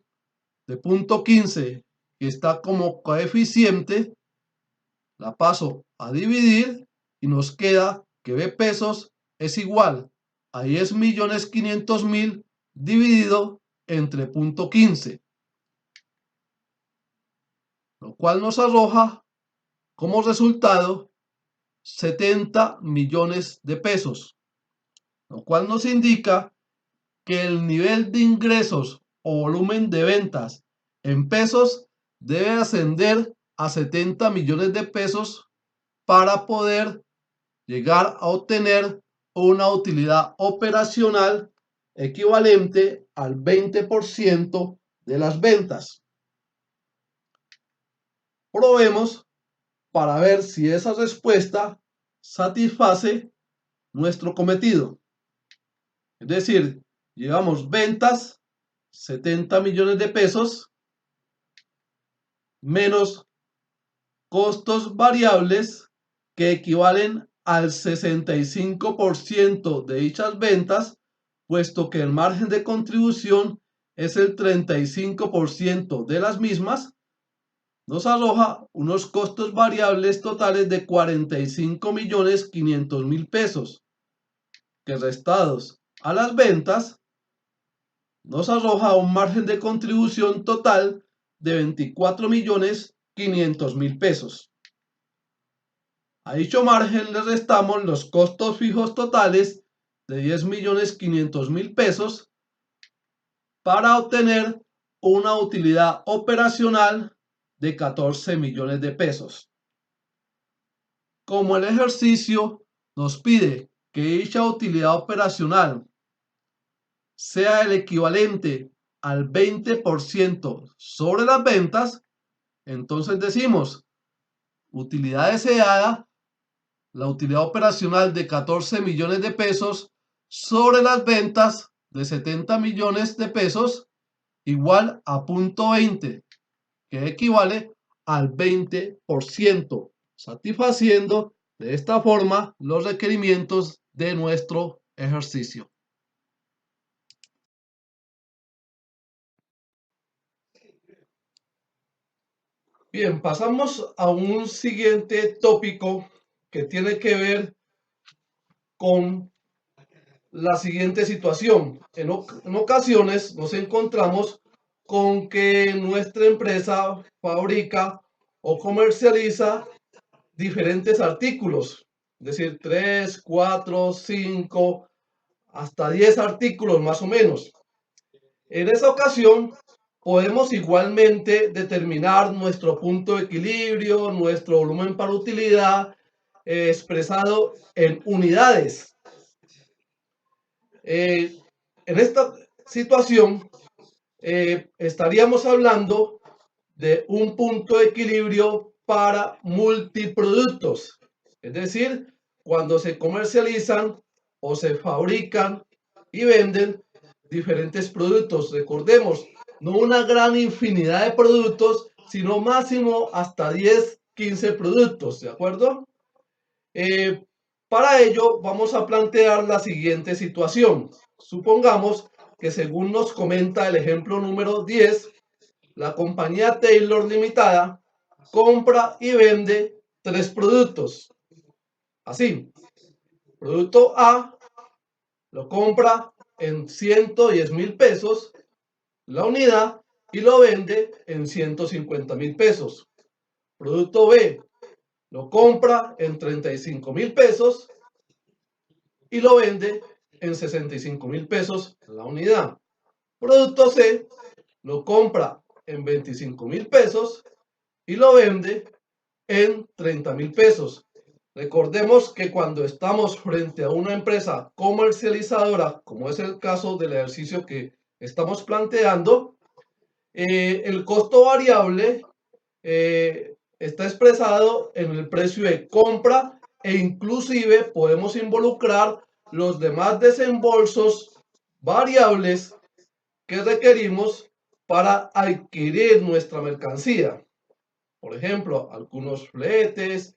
Speaker 1: de 0.15 que está como coeficiente la paso a dividir y nos queda que B pesos es igual a 10.500.000 dividido entre 0.15, lo cual nos arroja como resultado 70 millones de pesos, lo cual nos indica que el nivel de ingresos o volumen de ventas en pesos debe ascender a 70 millones de pesos para poder llegar a obtener una utilidad operacional equivalente al 20% de las ventas. Probemos para ver si esa respuesta satisface nuestro cometido. Es decir, llevamos ventas 70 millones de pesos menos costos variables que equivalen al 65% de dichas ventas, puesto que el margen de contribución es el 35% de las mismas, nos arroja unos costos variables totales de 45.500.000 pesos, que restados a las ventas, nos arroja un margen de contribución total de 24.500.000 pesos. A dicho margen le restamos los costos fijos totales de 10.500.000 pesos para obtener una utilidad operacional de 14 millones de pesos. Como el ejercicio nos pide que dicha utilidad operacional sea el equivalente al 20% sobre las ventas, entonces decimos utilidad deseada, la utilidad operacional de 14 millones de pesos sobre las ventas de 70 millones de pesos igual a 0.20, que equivale al 20%, satisfaciendo de esta forma los requerimientos de nuestro ejercicio. Bien, pasamos a un siguiente tópico que tiene que ver con la siguiente situación. En ocasiones nos encontramos con que nuestra empresa fabrica o comercializa diferentes artículos, es decir, 3, 4, 5, hasta 10 artículos más o menos. En esa ocasión podemos igualmente determinar nuestro punto de equilibrio, nuestro volumen para utilidad, expresado en unidades. En esta situación estaríamos hablando de un punto de equilibrio para multiproductos, es decir, cuando se comercializan o se fabrican y venden diferentes productos. Recordemos, no una gran infinidad de productos, sino máximo hasta 10, 15 productos, ¿de acuerdo? Para ello vamos a plantear la siguiente situación. Supongamos que, según nos comenta el ejemplo número 10, la compañía Taylor Limitada compra y vende 3 productos. Así, producto A lo compra en 110.000 pesos la unidad y lo vende en 150.000 pesos. Producto B lo compra en 35.000 pesos y lo vende en 65.000 pesos la unidad. Producto C lo compra en 25.000 pesos y lo vende en 30.000 pesos. Recordemos que cuando estamos frente a una empresa comercializadora, como es el caso del ejercicio que estamos planteando, el costo variable está expresado en el precio de compra e inclusive podemos involucrar los demás desembolsos variables que requerimos para adquirir nuestra mercancía. Por ejemplo, algunos fletes,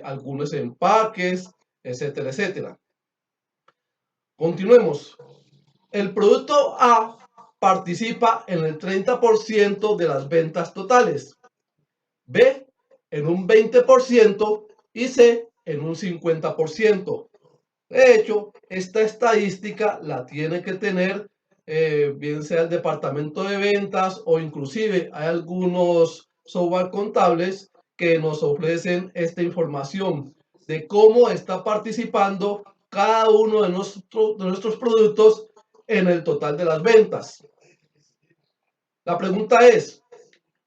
Speaker 1: algunos empaques, etcétera, etcétera. Continuemos. El producto A participa en el 30% de las ventas totales, B en un 20% y C en un 50%. De hecho, esta estadística la tiene que tener bien sea el departamento de ventas o inclusive hay algunos software contables que nos ofrecen esta información de cómo está participando cada uno de nuestros productos en el total de las ventas. La pregunta es,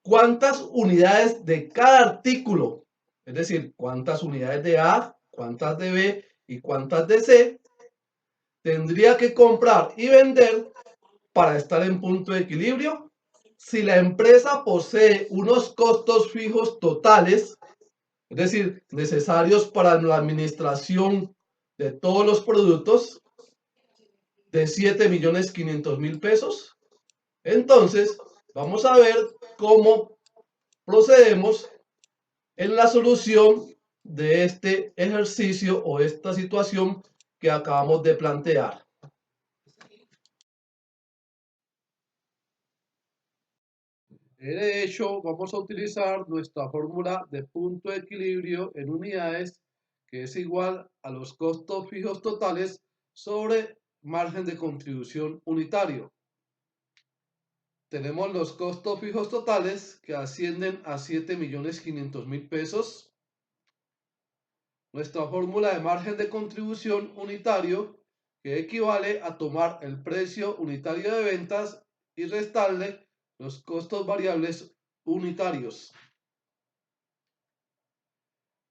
Speaker 1: ¿cuántas unidades de cada artículo, es decir, cuántas unidades de A, cuántas de B y cuántas de C, tendría que comprar y vender para estar en punto de equilibrio? si la empresa posee unos costos fijos totales, es decir, necesarios para la administración de todos los productos, de 7.500.000 pesos, entonces vamos a ver cómo procedemos en la solución de este ejercicio o esta situación que acabamos de plantear. De hecho, vamos a utilizar nuestra fórmula de punto de equilibrio en unidades, que es igual a los costos fijos totales sobre margen de contribución unitario. Tenemos los costos fijos totales que ascienden a 7.500.000 pesos. Nuestra fórmula de margen de contribución unitario, que equivale a tomar el precio unitario de ventas y restarle los costos variables unitarios.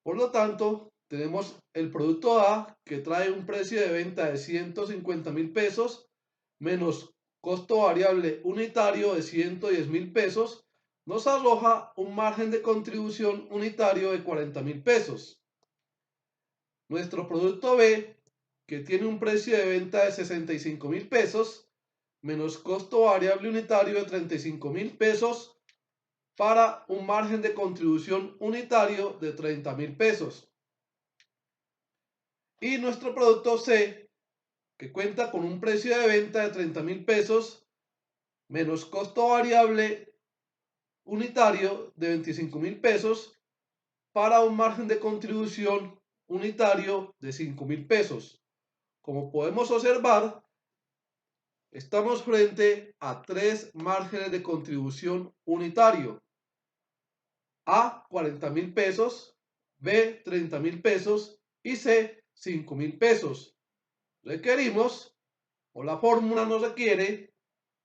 Speaker 1: Por lo tanto, tenemos el producto A, que trae un precio de venta de 150.000 pesos menos costo variable unitario de 110.000 pesos, nos arroja un margen de contribución unitario de 40.000 pesos. Nuestro producto B, que tiene un precio de venta de 65.000 pesos menos costo variable unitario de 35.000 pesos, para un margen de contribución unitario de 30.000 pesos. Y nuestro producto C, que cuenta con un precio de venta de 30.000 pesos menos costo variable unitario de 25.000 pesos, para un margen de contribución unitario de 5.000 pesos. Como podemos observar, estamos frente a tres márgenes de contribución unitario: A, 40.000 pesos, B, 30.000 pesos y C, 5.000 pesos. Requerimos, o la fórmula nos requiere,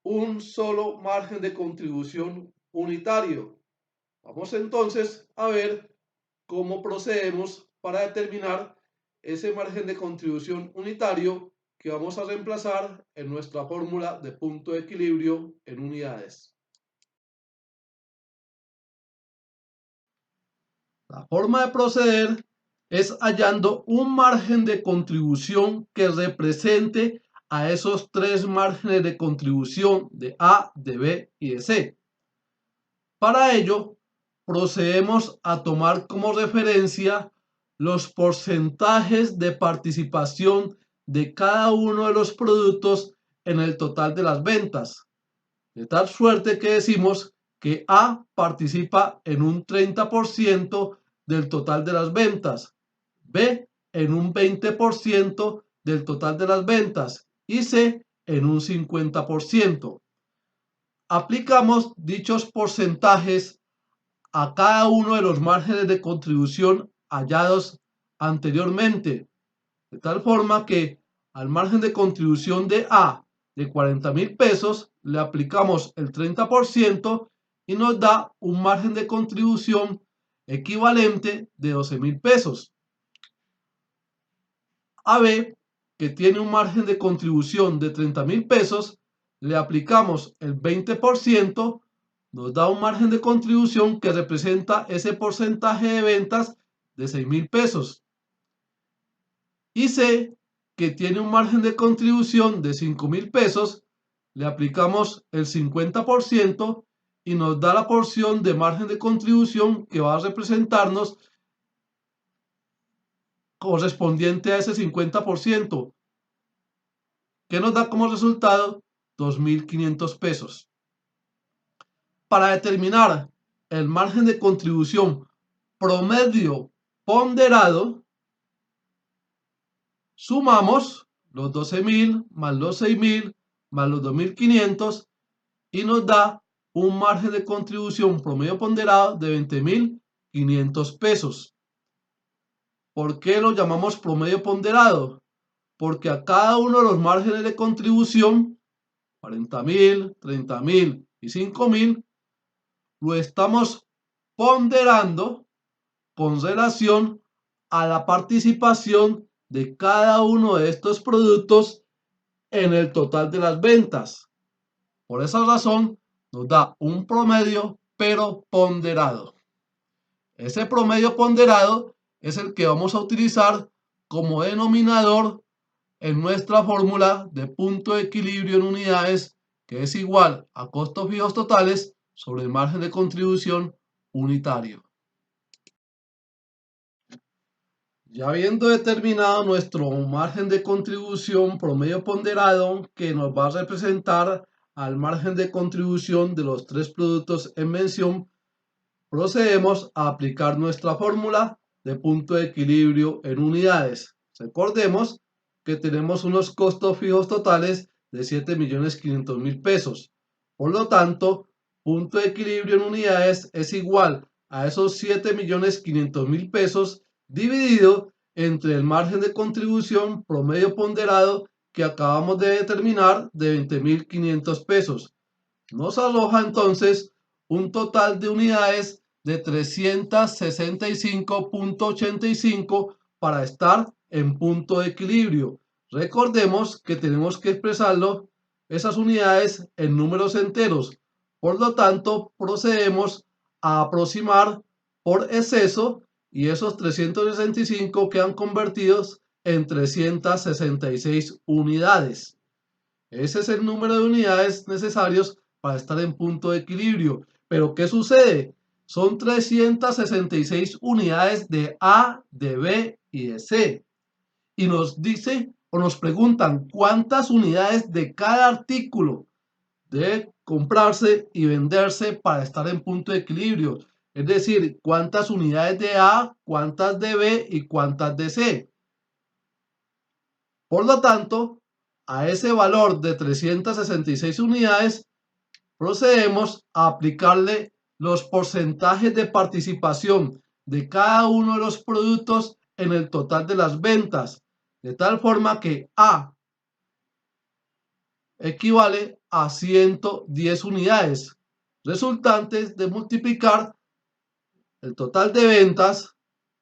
Speaker 1: un solo margen de contribución unitario. Vamos entonces a ver cómo procedemos para determinar ese margen de contribución unitario que vamos a reemplazar en nuestra fórmula de punto de equilibrio en unidades. La forma de proceder es hallando un margen de contribución que represente a esos tres márgenes de contribución de A, de B y de C. Para ello, procedemos a tomar como referencia los porcentajes de participación de cada uno de los productos en el total de las ventas, de tal suerte que decimos que A participa en un 30% del total de las ventas, B en un 20% del total de las ventas y C en un 50%. Aplicamos dichos porcentajes a cada uno de los márgenes de contribución hallados anteriormente, de tal forma que al margen de contribución de A de 40.000 pesos le aplicamos el 30% y nos da un margen de contribución equivalente de 12.000 pesos. A B, que tiene un margen de contribución de 30.000 pesos, le aplicamos el 20%, nos da un margen de contribución que representa ese porcentaje de ventas de 6.000 pesos. Y C, que tiene un margen de contribución de 5.000 pesos, le aplicamos el 50% y nos da la porción de margen de contribución que va a representarnos correspondiente a ese 50%, que nos da como resultado 2.500 pesos. Para determinar el margen de contribución promedio ponderado, sumamos los 12.000 más los 6.000 más los 2.500 y nos da un margen de contribución promedio ponderado de 20.500 pesos. ¿Por qué lo llamamos promedio ponderado? Porque a cada uno de los márgenes de contribución, 40.000, 30.000 y 5.000, lo estamos ponderando con relación a la participación de cada uno de estos productos en el total de las ventas. Por esa razón, nos da un promedio, pero ponderado. Ese promedio ponderado es el que vamos a utilizar como denominador en nuestra fórmula de punto de equilibrio en unidades, que es igual a costos fijos totales sobre el margen de contribución unitario. Ya habiendo determinado nuestro margen de contribución promedio ponderado, que nos va a representar al margen de contribución de los tres productos en mención, procedemos a aplicar nuestra fórmula de punto de equilibrio en unidades. Recordemos que tenemos unos costos fijos totales de 7.500.000 pesos. Por lo tanto, punto de equilibrio en unidades es igual a esos 7.500.000 pesos dividido entre el margen de contribución promedio ponderado que acabamos de determinar de 20.500 pesos. Nos arroja entonces un total de unidades de 365.85 para estar en punto de equilibrio. Recordemos que tenemos que expresarlo, esas unidades, en números enteros. Por lo tanto, procedemos a aproximar por exceso y esos 365 quedan convertidos en 366 unidades. Ese es el número de unidades necesarios para estar en punto de equilibrio. Pero ¿qué sucede? Son 366 unidades de A, de B y de C. Y nos dice o nos preguntan cuántas unidades de cada artículo debe comprarse y venderse para estar en punto de equilibrio. Es decir, cuántas unidades de A, cuántas de B y cuántas de C. Por lo tanto, a ese valor de 366 unidades, procedemos a aplicarle los porcentajes de participación de cada uno de los productos en el total de las ventas, de tal forma que A equivale a 110 unidades, resultantes de multiplicar el total de ventas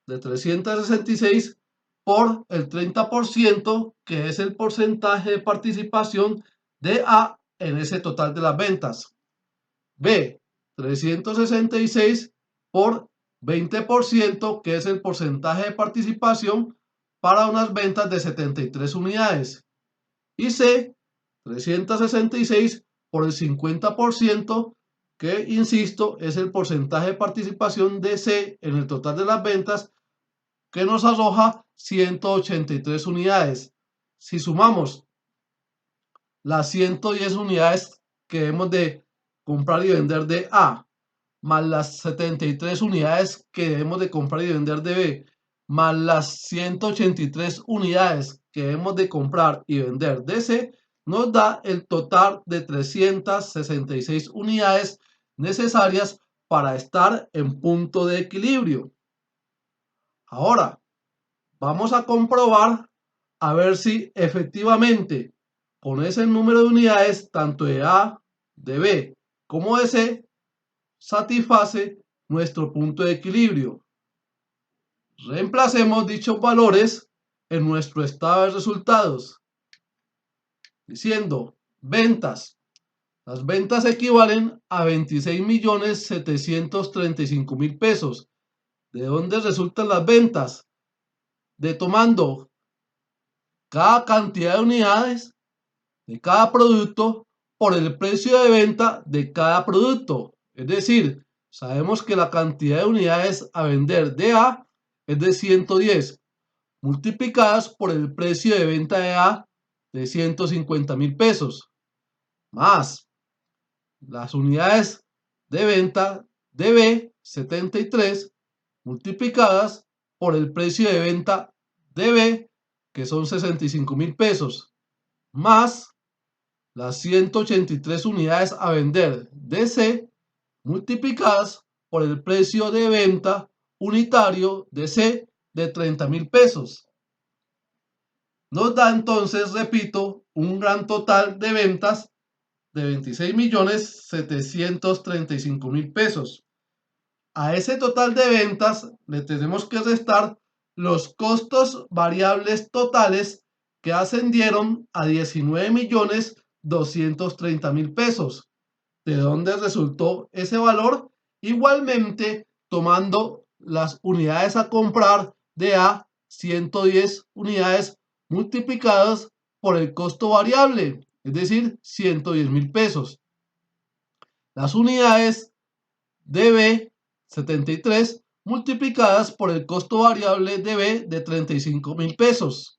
Speaker 1: de 366 por el 30%, que es el porcentaje de participación de A en ese total de las ventas. B, 366 por 20%, que es el porcentaje de participación para unas ventas de 73 unidades. Y C, 366 por el 50%, que, insisto, es el porcentaje de participación de C en el total de las ventas, que nos arroja 183 unidades. Si sumamos las 110 unidades que debemos de comprar y vender de A, más las 73 unidades que debemos de comprar y vender de B, más las 183 unidades que debemos de comprar y vender de C, nos da el total de 366 unidades necesarias para estar en punto de equilibrio. Ahora, vamos a comprobar a ver si efectivamente con ese número de unidades, tanto de A, de B como de C, satisface nuestro punto de equilibrio. Reemplacemos dichos valores en nuestro estado de resultados, diciendo ventas. Las ventas equivalen a 26.735.000 pesos. ¿De dónde resultan las ventas? De tomando cada cantidad de unidades de cada producto por el precio de venta de cada producto. Es decir, sabemos que la cantidad de unidades a vender de A es de 110, multiplicadas por el precio de venta de A de 150.000 pesos, más las unidades de venta de B, 73, multiplicadas por el precio de venta de B, que son 65.000 pesos, más las 183 unidades a vender de C, multiplicadas por el precio de venta unitario de C de 30.000 pesos. Nos da entonces, repito, un gran total de ventas de 26.735.000 pesos. A ese total de ventas le tenemos que restar los costos variables totales, que ascendieron a 19.230.000 pesos. de dónde resultó ese valor, igualmente tomando las unidades a comprar de A, 110 unidades multiplicadas por el costo variable, es decir, 110.000 pesos. Las unidades de B, 73, multiplicadas por el costo variable de B de 35.000 pesos.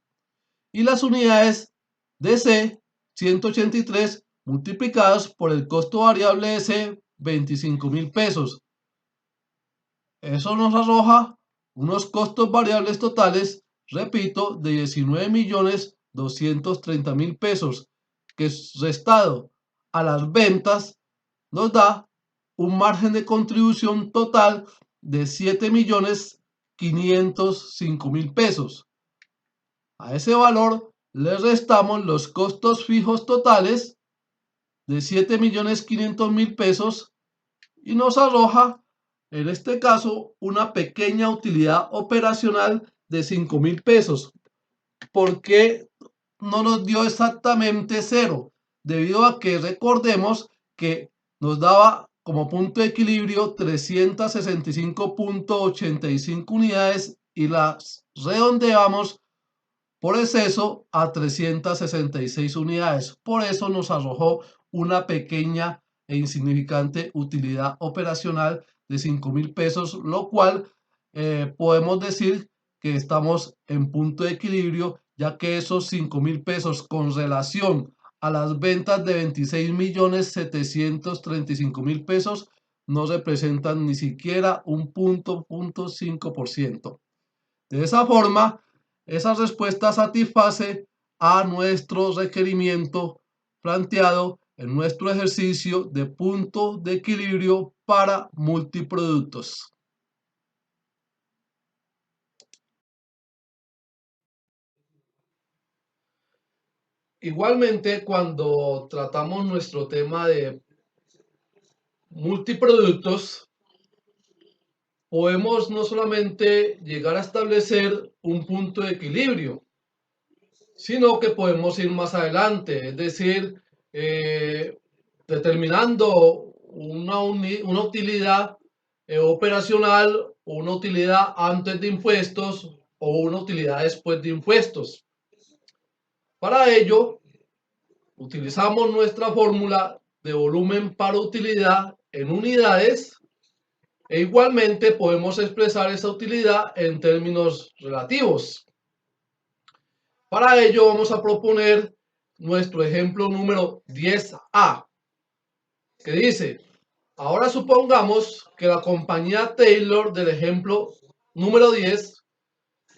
Speaker 1: Y las unidades de C, 183, multiplicadas por el costo variable de C, 25.000 pesos. Eso nos arroja unos costos variables totales, repito, de 19.230.000 pesos, que restado a las ventas nos da un margen de contribución total de 7.505.000 pesos. A ese valor le restamos los costos fijos totales de 7.500.000 pesos y nos arroja, en este caso, una pequeña utilidad operacional de 5.000 pesos. ¿Por qué no nos dio exactamente cero? Debido a que recordemos que nos daba como punto de equilibrio 365.85 unidades y las redondeamos por exceso a 366 unidades. Por eso nos arrojó una pequeña e insignificante utilidad operacional de 5.000 pesos, lo cual podemos decir que estamos en punto de equilibrio, ya que esos 5.000 pesos con relación a las ventas de 26.735.000 pesos no representan ni siquiera un 0.5%. De esa forma, esa respuesta satisface a nuestro requerimiento planteado en nuestro ejercicio de punto de equilibrio para multiproductos. Igualmente, cuando tratamos nuestro tema de multiproductos, podemos no solamente llegar a establecer un punto de equilibrio, sino que podemos ir más adelante, es decir, determinando una utilidad operacional, una utilidad antes de impuestos o una utilidad después de impuestos. Para ello, utilizamos nuestra fórmula de volumen para utilidad en unidades e igualmente podemos expresar esa utilidad en términos relativos. Para ello vamos a proponer nuestro ejemplo número 10A, que dice, ahora supongamos que la compañía Taylor del ejemplo número 10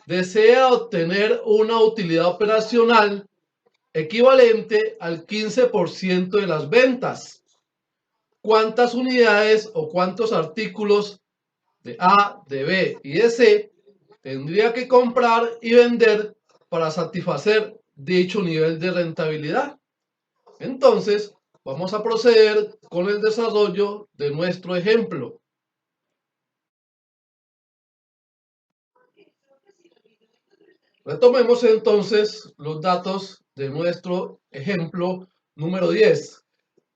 Speaker 1: desea obtener una utilidad operacional equivalente al 15% de las ventas. ¿Cuántas unidades o cuántos artículos de A, de B y de C tendría que comprar y vender para satisfacer dicho nivel de rentabilidad? Entonces, vamos a proceder con el desarrollo de nuestro ejemplo. Retomemos entonces los datos de nuestro ejemplo número 10.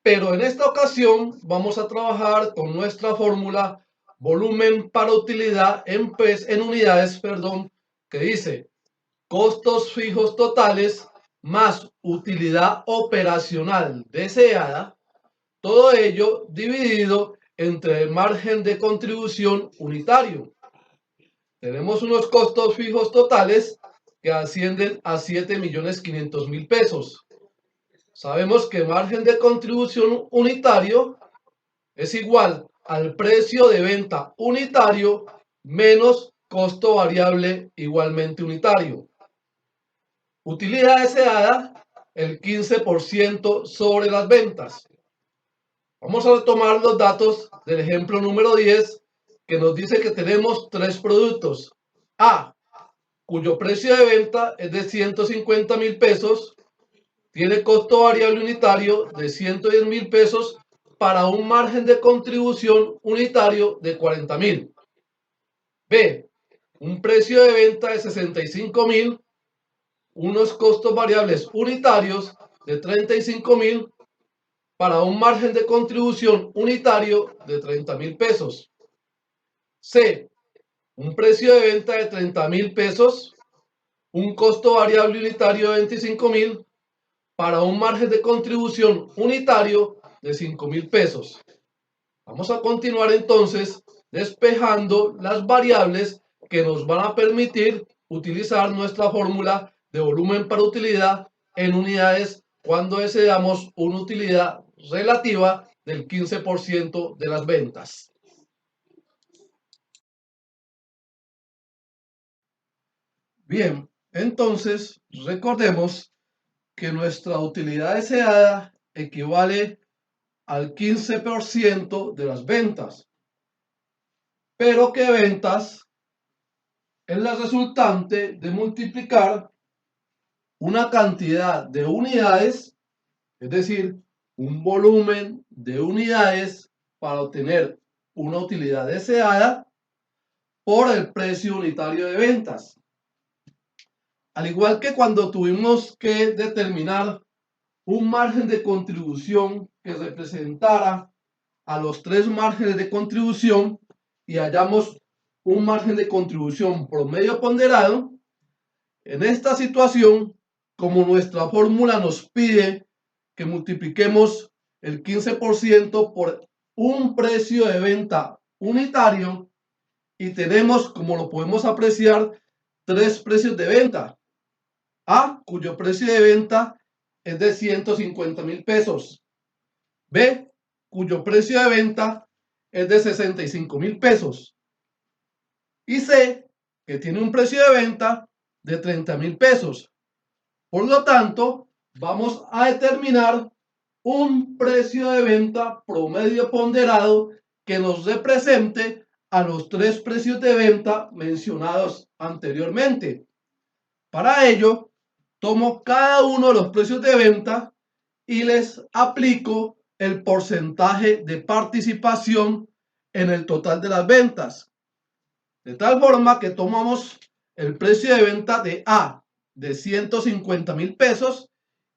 Speaker 1: Pero en esta ocasión vamos a trabajar con nuestra fórmula volumen para utilidad en unidades, que dice costos fijos totales más utilidad operacional deseada, todo ello dividido entre el margen de contribución unitario. Tenemos unos costos fijos totales que ascienden a 7.500.000 pesos. Sabemos que el margen de contribución unitario es igual al precio de venta unitario menos costo variable igualmente unitario. Utilidad deseada, el 15% sobre las ventas. Vamos a retomar los datos del ejemplo número 10, que nos dice que tenemos tres productos. A, cuyo precio de venta es de 150.000 pesos, tiene costo variable unitario de 110.000 pesos para un margen de contribución unitario de 40.000. B, un precio de venta de 65.000, unos costos variables unitarios de 35.000 para un margen de contribución unitario de 30.000 pesos. C, un precio de venta de 30.000 pesos, un costo variable unitario de 25.000 para un margen de contribución unitario de 5.000 pesos. Vamos a continuar entonces despejando las variables que nos van a permitir utilizar nuestra fórmula de volumen para utilidad en unidades cuando deseamos una utilidad relativa del 15% de las ventas. Bien, entonces recordemos que nuestra utilidad deseada equivale al 15% de las ventas, pero que ventas es la resultante de multiplicar una cantidad de unidades, es decir, un volumen de unidades para obtener una utilidad deseada por el precio unitario de ventas. Al igual que cuando tuvimos que determinar un margen de contribución que representara a los tres márgenes de contribución y hallamos un margen de contribución promedio ponderado, en esta situación, como nuestra fórmula nos pide que multipliquemos el 15% por un precio de venta unitario y tenemos, como lo podemos apreciar, tres precios de venta. A, cuyo precio de venta es de 150.000 pesos. B, cuyo precio de venta es de 65.000 pesos. Y C, que tiene un precio de venta de 30.000 pesos. Por lo tanto, vamos a determinar un precio de venta promedio ponderado que nos represente a los tres precios de venta mencionados anteriormente. Para ello, tomo cada uno de los precios de venta y les aplico el porcentaje de participación en el total de las ventas. De tal forma que tomamos el precio de venta de A de 150.000 pesos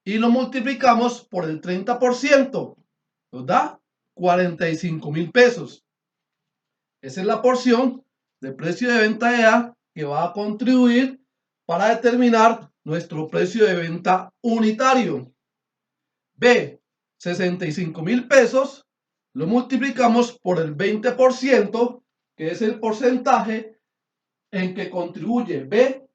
Speaker 1: y lo multiplicamos por el 30%. Nos da 45.000 pesos. Esa es la porción de precio de venta de A que va a contribuir para determinar nuestro precio de venta unitario. B, 65.000 pesos, lo multiplicamos por el 20%, que es el porcentaje en que contribuye B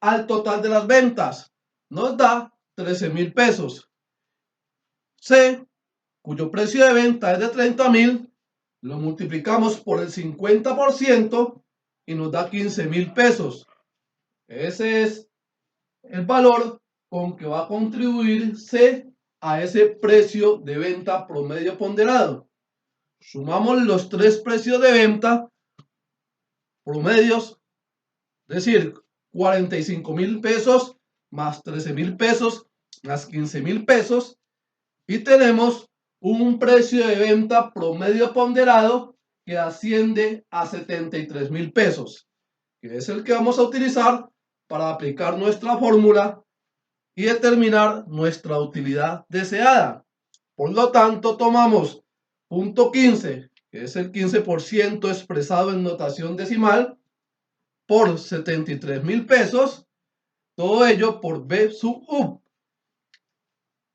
Speaker 1: al total de las ventas. Nos da 13.000 pesos. C, cuyo precio de venta es de 30.000, lo multiplicamos por el 50% y nos da 15.000 pesos. Ese es el valor con que va a contribuir C a ese precio de venta promedio ponderado. Sumamos los tres precios de venta promedios, es decir, 45.000 pesos más 13.000 pesos más 15.000 pesos y tenemos un precio de venta promedio ponderado que asciende a 73.000 pesos, que es el que vamos a utilizar para aplicar nuestra fórmula y determinar nuestra utilidad deseada. Por lo tanto, tomamos punto 15, que es el 15% expresado en notación decimal, por 73.000 pesos, todo ello por B sub U.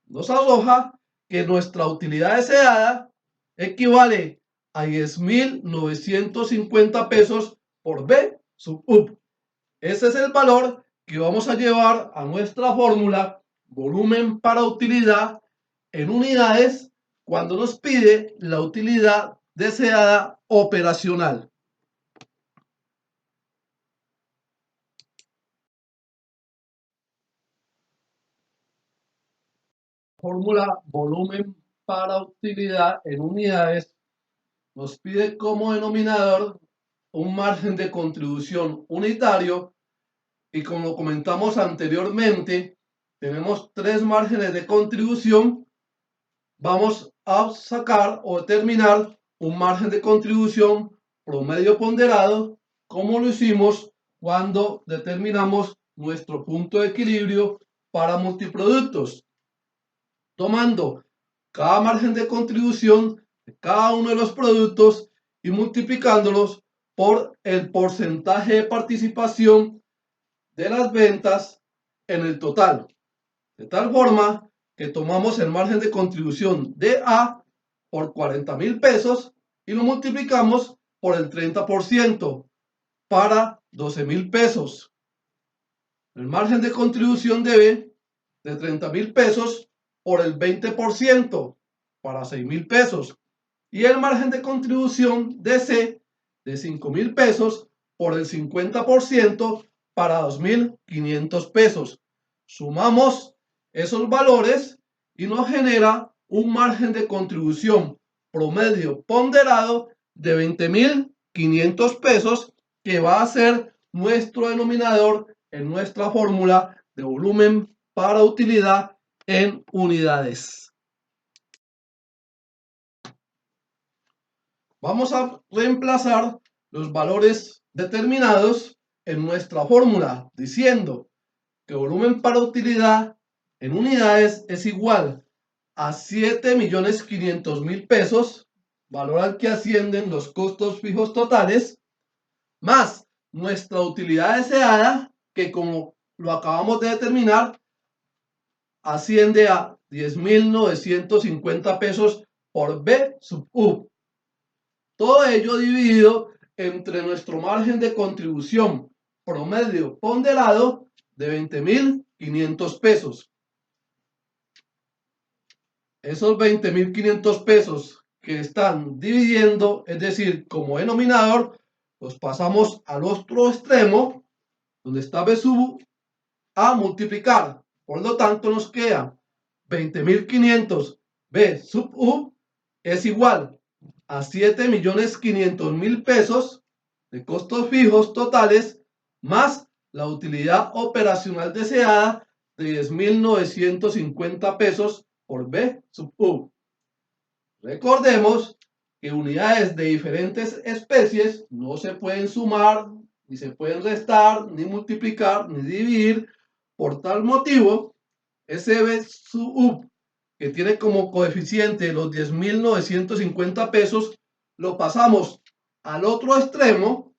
Speaker 1: Nos arroja que nuestra utilidad deseada equivale a 10.950 pesos por B sub U. Ese es el valor que vamos a llevar a nuestra fórmula volumen para utilidad en unidades cuando nos pide la utilidad deseada operacional. Fórmula volumen para utilidad en unidades nos pide como denominador un margen de contribución unitario y como comentamos anteriormente, tenemos tres márgenes de contribución. Vamos a sacar o determinar un margen de contribución promedio ponderado, como lo hicimos cuando determinamos nuestro punto de equilibrio para multiproductos, tomando cada margen de contribución de cada uno de los productos y multiplicándolos por el porcentaje de participación de las ventas en el total. De tal forma que tomamos el margen de contribución de A por 40.000 pesos y lo multiplicamos por el 30% para 12.000 pesos. El margen de contribución de B de 30.000 pesos por el 20% para 6.000 pesos. Y el margen de contribución de C de 5.000 pesos por el 50% para 2.500 pesos. Sumamos esos valores y nos genera un margen de contribución promedio ponderado de 20.500 pesos, que va a ser nuestro denominador en nuestra fórmula de volumen para utilidad en unidades. Vamos a reemplazar los valores determinados en nuestra fórmula diciendo que volumen para utilidad en unidades es igual a 7.500.000 pesos, valor al que ascienden los costos fijos totales, más nuestra utilidad deseada, que como lo acabamos de determinar, asciende a 10.950 pesos por B sub U. Todo ello dividido entre nuestro margen de contribución promedio ponderado de 20.500 pesos. Esos 20.500 pesos que están dividiendo, es decir, como denominador, los pasamos al otro extremo, donde está B sub U, a multiplicar. Por lo tanto, nos queda 20.500 B sub U es igual a 7.500.000 pesos de costos fijos totales más la utilidad operacional deseada de 10.950 pesos por B sub U. Recordemos que unidades de diferentes especies no se pueden sumar, ni se pueden restar, ni multiplicar, ni dividir. Por tal motivo, ese B sub U, que tiene como coeficiente los 10.950 pesos, lo pasamos al otro extremo,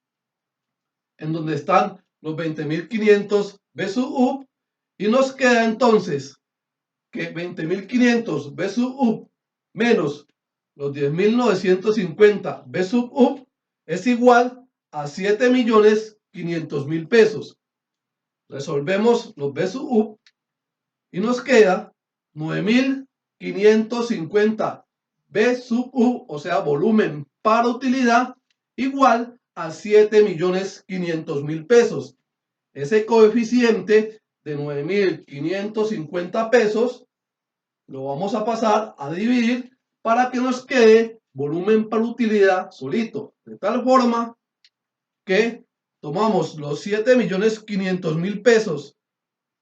Speaker 1: en donde están los 20.500 B sub U, y nos queda entonces que 20.500 B sub U menos los 10.950 B sub U es igual a 7.500.000 pesos. Resolvemos los B sub U y nos queda 9.550 B sub U, o sea, volumen para utilidad, igual a 7.500.000 pesos. Ese coeficiente de 9.550 pesos lo vamos a pasar a dividir para que nos quede volumen para utilidad solito, de tal forma que tomamos los 7.500.000 pesos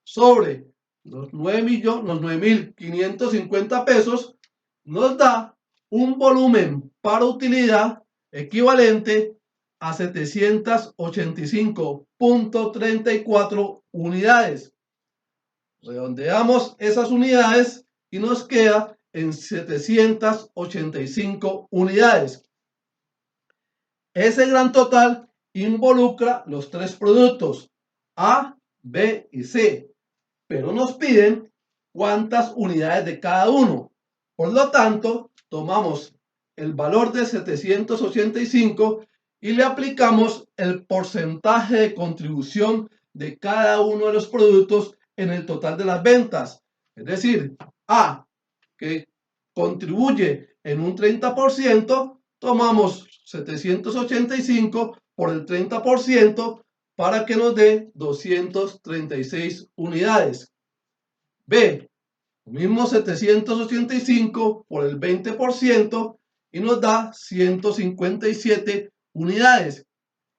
Speaker 1: sobre los 9.550 pesos, nos da un volumen para utilidad equivalente a 785.34 unidades. Redondeamos esas unidades y nos queda en 785 unidades. Ese gran total involucra los tres productos A, B y C, pero nos piden cuántas unidades de cada uno. Por lo tanto, tomamos el valor de 785 y le aplicamos el porcentaje de contribución de cada uno de los productos en el total de las ventas. Es decir, A, que contribuye en un 30%, tomamos 785 por el 30% para que nos dé 236 unidades. B, mismo 785 por el 20% y nos da 157 unidades.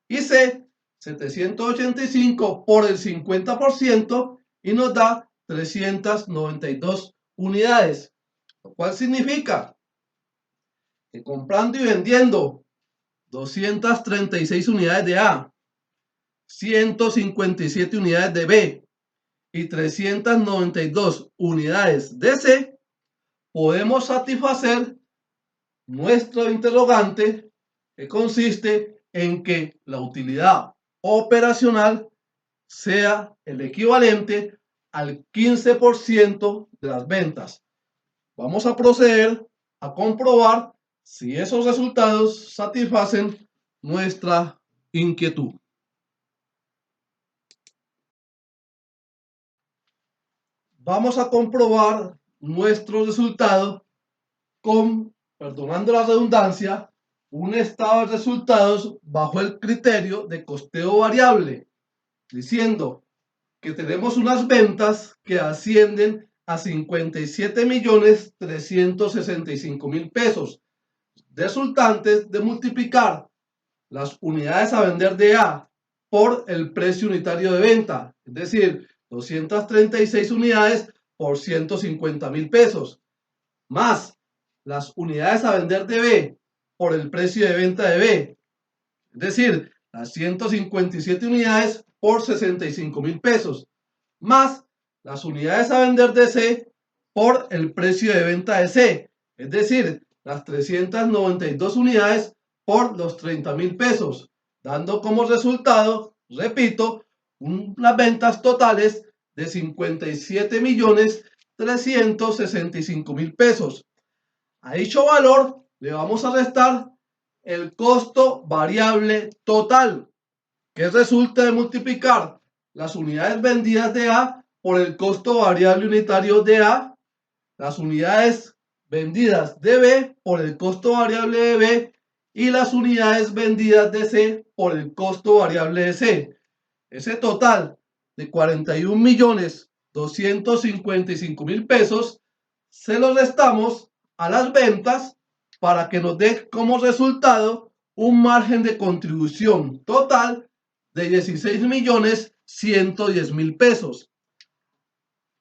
Speaker 1: Y C, 785 por el 50% y nos da 392 unidades. Lo cual significa que comprando y vendiendo 236 unidades de A, 157 unidades de B y 392 unidades de C, podemos satisfacer nuestro interrogante, que consiste en que la utilidad operacional sea el equivalente al 15% de las ventas. Vamos a proceder a comprobar si esos resultados satisfacen nuestra inquietud. Vamos a comprobar nuestro resultado con, perdonando la redundancia, un estado de resultados bajo el criterio de costeo variable, diciendo que tenemos unas ventas que ascienden a 57.365.000 pesos, resultantes de multiplicar las unidades a vender de A por el precio unitario de venta, es decir, 236 unidades por 150.000 pesos, más las unidades a vender de B por el precio de venta de B, es decir, las 157 unidades por 65.000 pesos, más las unidades a vender de C por el precio de venta de C, es decir, las 392 unidades por los 30.000 pesos, dando como resultado, repito, unas ventas totales de 57.365.000 pesos. A dicho valor le vamos a restar el costo variable total, que resulta de multiplicar las unidades vendidas de A por el costo variable unitario de A, las unidades vendidas de B por el costo variable de B y las unidades vendidas de C por el costo variable de C. Ese total de 41.255.000 pesos se los restamos a las ventas para que nos dé como resultado un margen de contribución total de 16.110.000 pesos,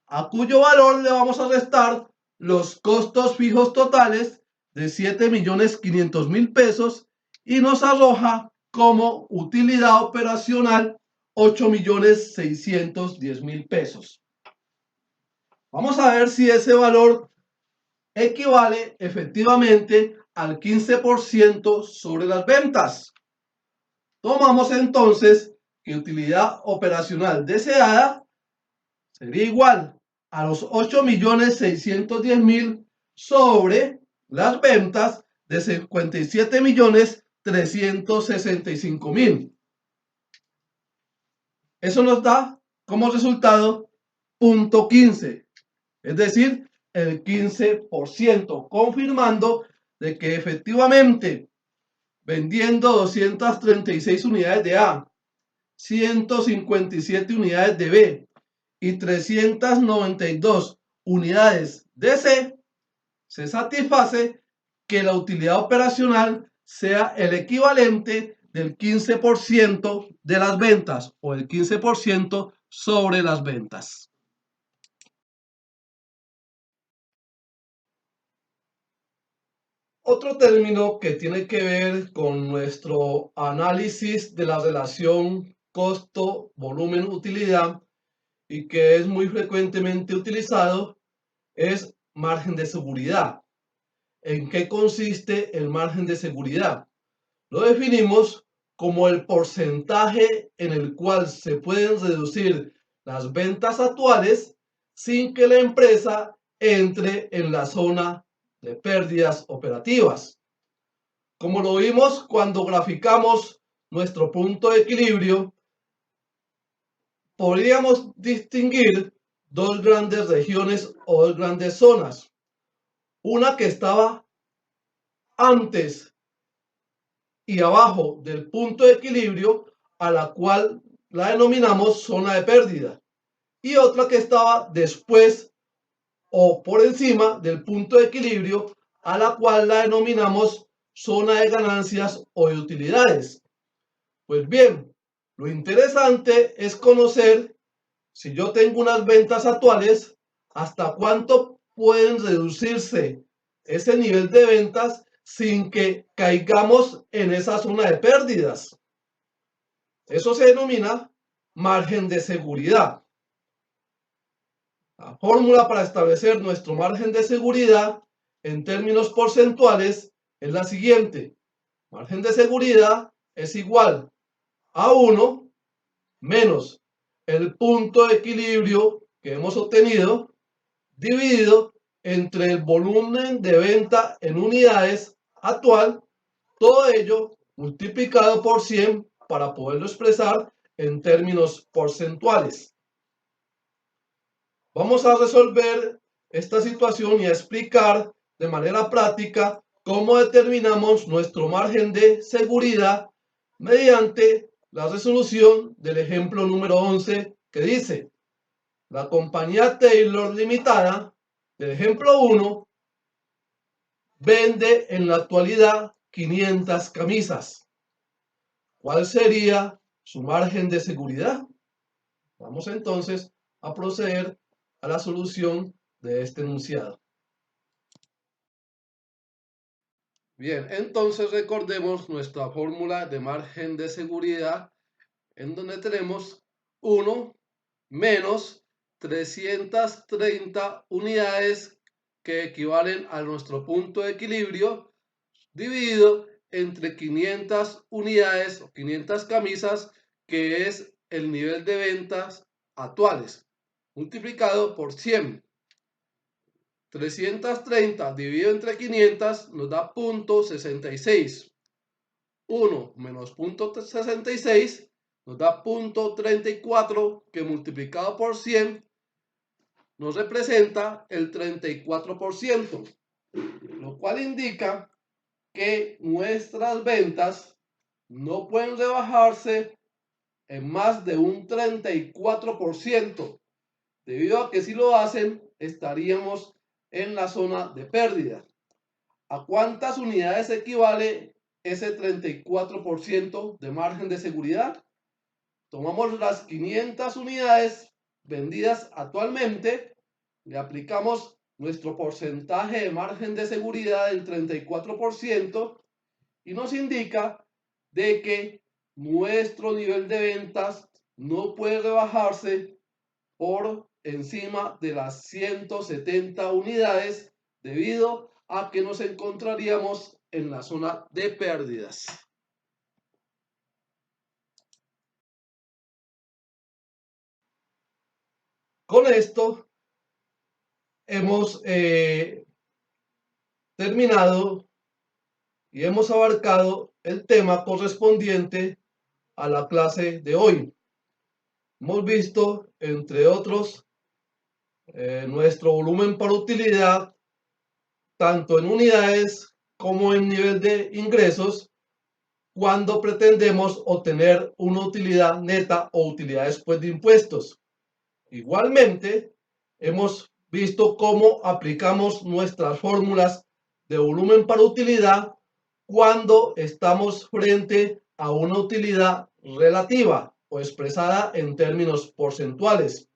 Speaker 1: a cuyo valor le vamos a restar los costos fijos totales de 7.500.000 pesos y nos arroja como utilidad operacional 8.610.000 pesos. Vamos a ver si ese valor equivale efectivamente al 15% sobre las ventas. Tomamos entonces que utilidad operacional deseada sería igual a los 8.610.000 sobre las ventas de 57.365.000. Eso nos da como resultado 0.15, es decir, el 15%, confirmando de que efectivamente vendiendo 236 unidades de A, 157 unidades de B y 392 unidades de C, se satisface que la utilidad operacional sea el equivalente del 15% de las ventas o el 15% sobre las ventas. Otro término que tiene que ver con nuestro análisis de la relación costo, volumen, utilidad y que es muy frecuentemente utilizado es margen de seguridad. ¿En qué consiste el margen de seguridad? Lo definimos como el porcentaje en el cual se pueden reducir las ventas actuales sin que la empresa entre en la zona de pérdidas operativas. Como lo vimos cuando graficamos nuestro punto de equilibrio, podríamos distinguir dos grandes regiones o dos grandes zonas. Una que estaba antes y abajo del punto de equilibrio, a la cual la denominamos zona de pérdida, y otra que estaba después o por encima del punto de equilibrio, a la cual la denominamos zona de ganancias o de utilidades. Pues bien, lo interesante es conocer, si yo tengo unas ventas actuales, hasta cuánto pueden reducirse ese nivel de ventas sin que caigamos en esa zona de pérdidas. Eso se denomina margen de seguridad. La fórmula para establecer nuestro margen de seguridad en términos porcentuales es la siguiente. Margen de seguridad es igual a 1 menos el punto de equilibrio que hemos obtenido dividido entre el volumen de venta en unidades actual, todo ello multiplicado por 100 para poderlo expresar en términos porcentuales. Vamos a resolver esta situación y a explicar de manera práctica cómo determinamos nuestro margen de seguridad mediante la resolución del ejemplo número 11 que dice: la compañía Taylor Limitada, del ejemplo 1, vende en la actualidad 500 camisas. ¿Cuál sería su margen de seguridad? Vamos entonces a proceder a la solución de este enunciado. Bien, entonces recordemos nuestra fórmula de margen de seguridad, en donde tenemos 1 menos 330 unidades que equivalen a nuestro punto de equilibrio, dividido entre 500 unidades o 500 camisas, que es el nivel de ventas actuales, multiplicado por 100. 330 dividido entre 500 nos da 0.66. 1 menos 0.66 nos da 0.34, que multiplicado por 100 nos representa el 34%, lo cual indica que nuestras ventas no pueden rebajarse en más de un 34%, debido a que si lo hacen estaríamos en la zona de pérdida. ¿A cuántas unidades equivale ese 34% de margen de seguridad? Tomamos las 500 unidades vendidas actualmente, le aplicamos nuestro porcentaje de margen de seguridad del 34% y nos indica de que nuestro nivel de ventas no puede rebajarse por encima de las 170 unidades, debido a que nos encontraríamos en la zona de pérdidas. Con esto hemos terminado y hemos abarcado el tema correspondiente a la clase de hoy. Hemos visto, entre otros, nuestro volumen por utilidad, tanto en unidades como en nivel de ingresos, cuando pretendemos obtener una utilidad neta o utilidad después de impuestos. Igualmente, hemos visto cómo aplicamos nuestras fórmulas de volumen para utilidad cuando estamos frente a una utilidad relativa o expresada en términos porcentuales.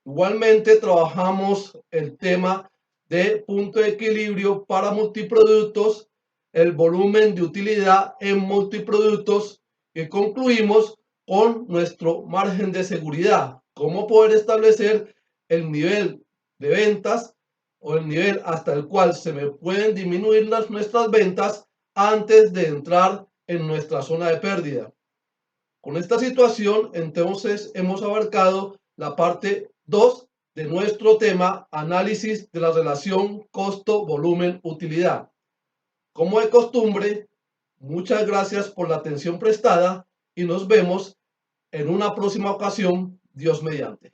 Speaker 1: Igualmente, trabajamos el tema de punto de equilibrio para multiproductos, el volumen de utilidad en multiproductos, y concluimos con nuestro margen de seguridad, cómo poder establecer el nivel de ventas o el nivel hasta el cual se me pueden disminuir nuestras ventas antes de entrar en nuestra zona de pérdida. Con esta situación, entonces, hemos abarcado la parte 2 de nuestro tema, análisis de la relación costo-volumen-utilidad. Como de costumbre, muchas gracias por la atención prestada y nos vemos en una próxima ocasión, Dios mediante.